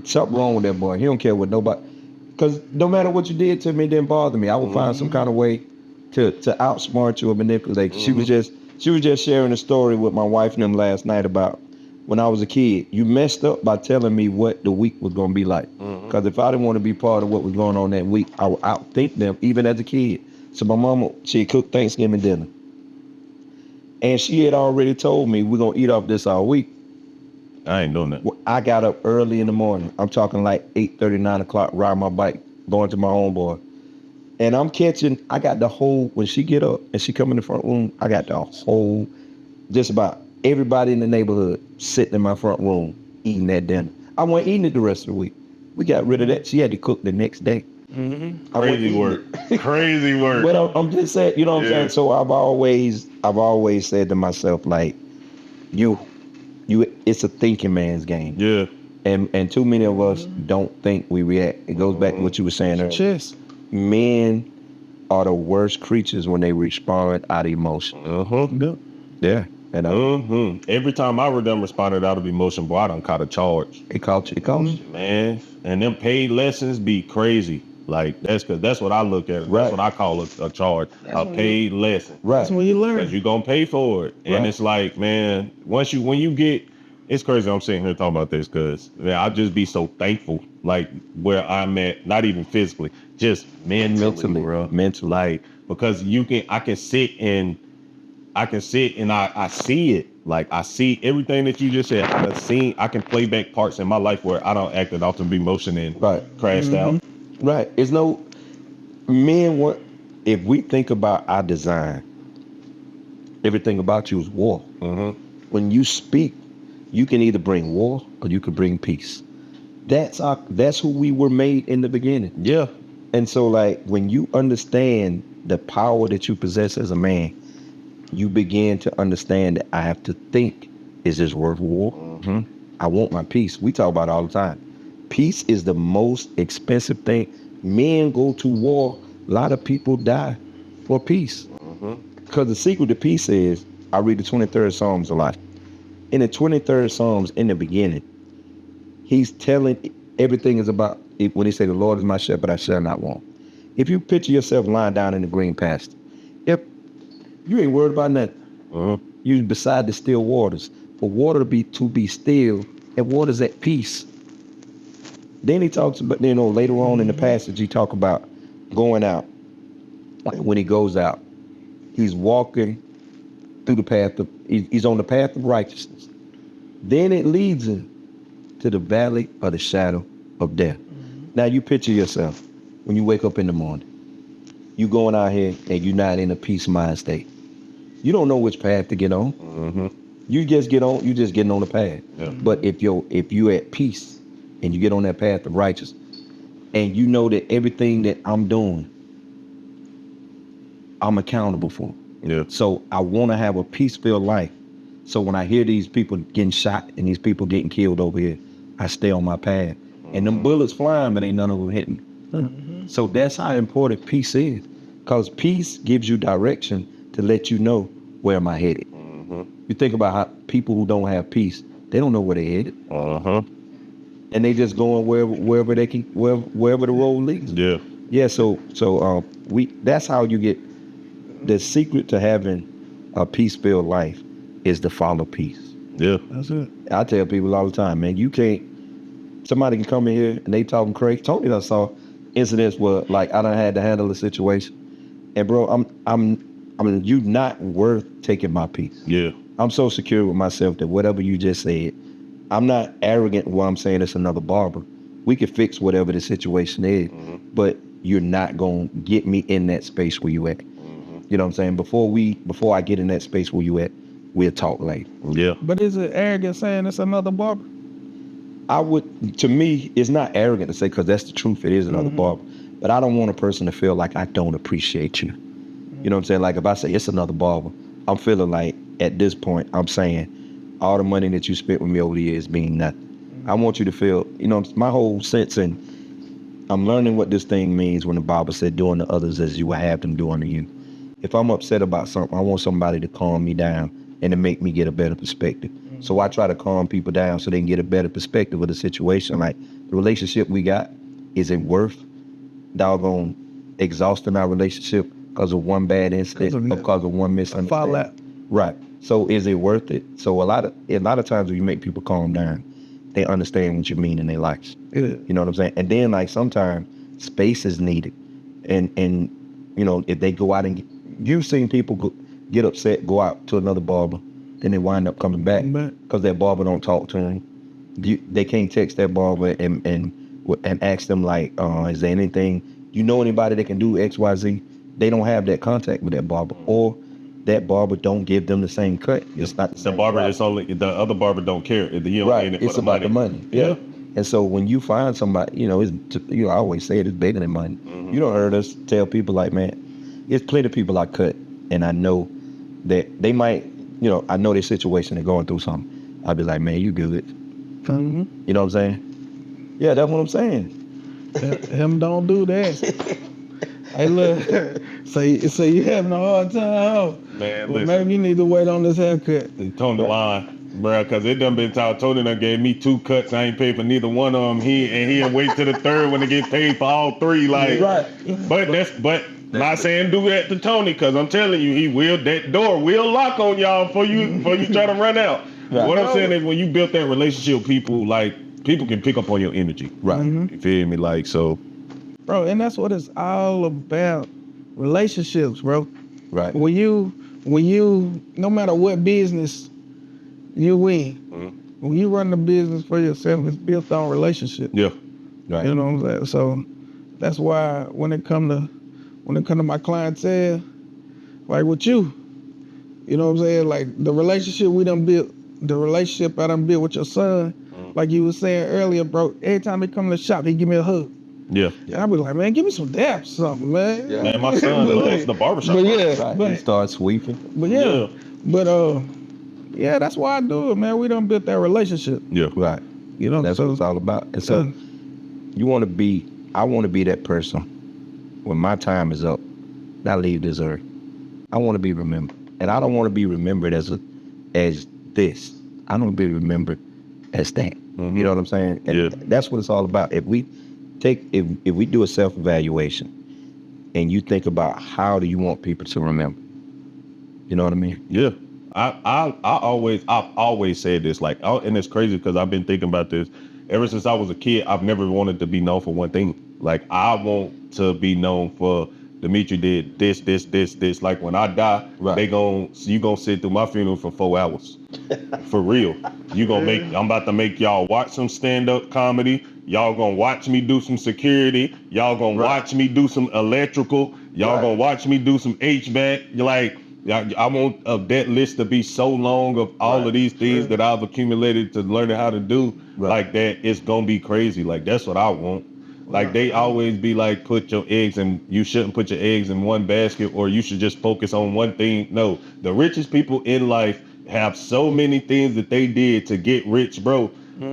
something wrong with that boy. He don't care what nobody, because no matter what you did to me, it didn't bother me. I would find some kind of way to outsmart you or manipulate. Mm-hmm. She was just sharing a story with my wife and them last night about when I was a kid. You messed up by telling me what the week was going to be like. Because if I didn't want to be part of what was going on that week, I would outthink them, even as a kid. So my mama, she cooked Thanksgiving dinner. And she had already told me, we're going to eat off this all week. I ain't doing that. I got up early in the morning. I'm talking like 8:30, 9 o'clock, riding my bike, going to my homeboy. And I got the whole, when she get up and she come in the front room, I got the whole, just about everybody in the neighborhood sitting in my front room eating that dinner. I wasn't eating it the rest of the week. We got rid of that. She had to cook the next day. Mm-hmm. Crazy work. Crazy work. But I'm just saying, you know what I'm saying? So I've always said to myself, like, you, it's a thinking man's game. Yeah. And too many of us don't think we react. It goes back to what you were saying earlier. Chess. Men are the worst creatures when they respond out of emotion. Yeah. Yeah. And Every time I were done responded out of emotion, boy, I done caught a charge. it caught you. Man, and them paid lessons be crazy. Like that's what I look at. Right. That's what I call a charge. A paid lesson. Right. That's when you learn. Because you're gonna pay for it. And Right. it's like, man, when you get, it's crazy I'm sitting here talking about this because man, I just be so thankful, like where I'm at, not even physically, just mentally, bro. Mentally. Like, because I can sit and I see it. Like I see everything that you just said. I can play back parts in my life where I don't acted off to be emotion and Right. crashed out. Right. It's no men want if we think about our design, everything about you is war. When you speak, you can either bring war or you can bring peace. That's who we were made in the beginning. Yeah. And so like when you understand the power that you possess as a man, you begin to understand that I have to think, is this worth war? I want my peace. We talk about it all the time. Peace is the most expensive thing. Men go to war. A lot of people die for peace. Because the secret to peace is, I read the 23rd Psalms a lot. In the 23rd Psalms, in the beginning, he's telling everything is about, when he say, the Lord is my shepherd, I shall not want. If you picture yourself lying down in the green pasture, if you ain't worried about nothing. You beside the still waters. For water to be still, and water's at peace. Then he talks about, later on in the passage, he talk about going out. When he goes out, he's walking through the path of, he's on the path of righteousness. Then it leads him to the valley of the shadow of death. Now you picture yourself when you wake up in the morning. You going out here and you're not in a peace mind state. You don't know which path to get on. You just get on. You just getting on the path. Yeah. But if you at peace and you get on that path of righteousness, and you know that everything that I'm doing, I'm accountable for. Yeah. So I want to have a peace-filled life. So when I hear these people getting shot and these people getting killed over here, I stay on my path. And them bullets flying, but ain't none of them hitting me. So that's how important peace is. Because peace gives you direction to let you know where am I headed. You think about how people who don't have peace, they don't know where they're headed. And they just going wherever they can, wherever the road leads. Yeah. Yeah. So that's how you get the secret to having a peace-filled life is to follow peace. Yeah. That's it. I tell people all the time, man, you can't. Somebody can come in here and they talking crazy. Tony done saw incidents where like I done had to handle a situation, and bro, you not worth taking my peace. Yeah. I'm so secure with myself that whatever you just said, I'm not arrogant while I'm saying it's another barber. We can fix whatever the situation is, but you're not gonna get me in that space where you at. You know what I'm saying? Before I get in that space where you at, we'll talk later. Yeah. But is it arrogant saying it's another barber? To me, it's not arrogant to say, because that's the truth, it is another barber. But I don't want a person to feel like I don't appreciate you. You know what I'm saying? Like if I say it's another barber, I'm feeling like at this point, I'm saying all the money that you spent with me over the years mean nothing. I want you to feel, my whole sense, and I'm learning what this thing means when the Bible said, doing to others as you would have them do unto you. If I'm upset about something, I want somebody to calm me down and to make me get a better perspective. So I try to calm people down so they can get a better perspective of the situation. Like the relationship we got, is it worth doggone exhausting our relationship because of one bad incident or because of one misunderstanding? Right. So is it worth it? So a lot of times when you make people calm down, they understand what you mean in their lives. Yeah. You know what I'm saying? And then like sometimes space is needed. And if they go out and you've seen people get upset, go out to another barber, then they wind up coming back because that barber don't talk to them. They can't text that barber and ask them like, is there anything, anybody that can do X, Y, Z? They don't have that contact with that barber, or that barber don't give them the same cut. It's not The barber is only, the other barber don't care. It's about the money. Yeah. And so when you find somebody, I always say it's bigger than money. You don't heard us tell people like, man, there's plenty of people I cut, and I know that they might, I know their situation, they're going through something. I'll be like, man, you good. Mhm. You know what I'm saying? Yeah, that's what I'm saying. Him don't do that. Hey, look. So you having a hard time? Man, Well, listen. maybe you need to wait on this haircut. Tony line, bro, cause it done been told. Tony done gave me 2 cuts. I ain't paid for neither one of them. He didn't wait till the third one to get paid for all 3. Like, Right. but not saying do that to Tony, cause I'm telling you, that door will lock on y'all before you try to run out. Right. What I'm saying is when you build that relationship with people, like people can pick up on your energy. Right. Mhm. You feel me? Like so. Bro, and that's what it's all about. Relationships, bro. Right. When you, no matter what business you in, when you run the business for yourself, it's built on relationship. Yeah. Right. You know what I'm saying? So that's why when it come to my clientele, like with you, you know what I'm saying? Like the relationship we done built, the relationship I done built with your son, like you was saying earlier, bro, every time he come to the shop, he give me a hug. Yeah. And I be like, man, give me some dap or something, man. Yeah. Man, my son loves the barbershop. But yeah, Right. but He starts sweeping. yeah. Yeah, that's why I do it, man. We done built that relationship. Yeah. Right. You know, That's so what it's all about. And so I want to be that person when my time is up, I leave this earth. I want to be remembered. And I don't want to be remembered as this. I don't want to be remembered as that. Mm-hmm. You know what I'm saying? And Yeah. that's what it's all about. If we do a self-evaluation and you think about how do you want people to remember, you know what I mean? Yeah. I've always said this, like, and it's crazy because I've been thinking about this ever since I was a kid. I've never wanted to be known for one thing. Like, I want to be known for Meatrie did this. Like, when I die, Right. you gonna sit through my funeral for 4 hours. For real. I'm about to make y'all watch some stand-up comedy. Y'all gonna watch me do some security. Y'all gonna watch me do some electrical. Y'all gonna watch me do some HVAC. Like, I want that list to be so long of all of these things that I've accumulated to learning how to do. Like that, it's gonna be crazy. Like, that's what I want. Like, they always be like, you shouldn't put your eggs in one basket, or you should just focus on one thing. No, the richest people in life have so many things that they did to get rich, bro.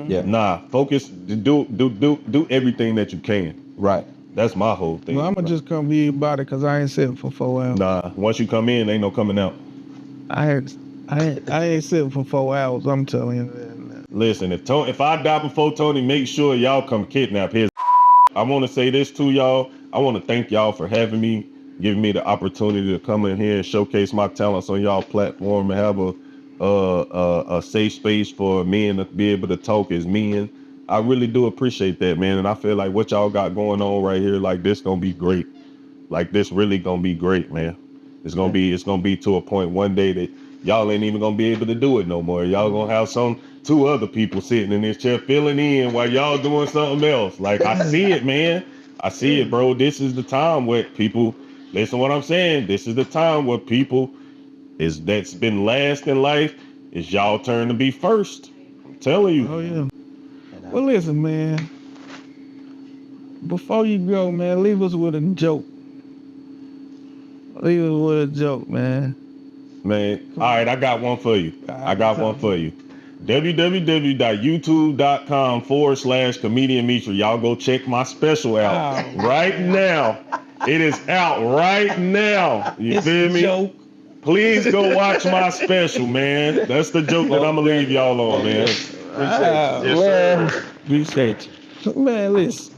Yeah. Nah, focus, do everything that you can. Right. That's my whole thing. well, I'm gonna just come to you about it because I ain't sitting for 4 hours. Nah, once you come in, ain't no coming out. I ain't sitting for 4 hours. I'm telling you. Listen, if I die before Tony, make sure y'all come kidnap his. I want to say this to y'all. I want to thank y'all for having me, giving me the opportunity to come in here and showcase my talents on y'all platform and have a safe space for men to be able to talk as men. I really do appreciate that, man. And I feel like what y'all got going on right here, like, this gonna be great. Like, this really gonna be great, man. It's gonna be to a point one day that y'all ain't even gonna be able to do it no more. Y'all gonna have 2 other people sitting in this chair filling in while y'all doing something else. Like, I see it, man. I see it, bro. This is the time where people, listen to what I'm saying. This is the time where people that's been last in life, it's y'all turn to be first. I'm telling you. Oh yeah. Well, listen, man. Before you go, man, leave us with a joke. Leave us with a joke, man. Man, all right, I got one for you. www.youtube.com/Comedian Meatrie. Y'all go check my special out right now. It is out right now. You feel me? Joke. Please go watch my special, man. That's the joke that I'm gonna leave y'all on, man. Appreciate you. Man, listen.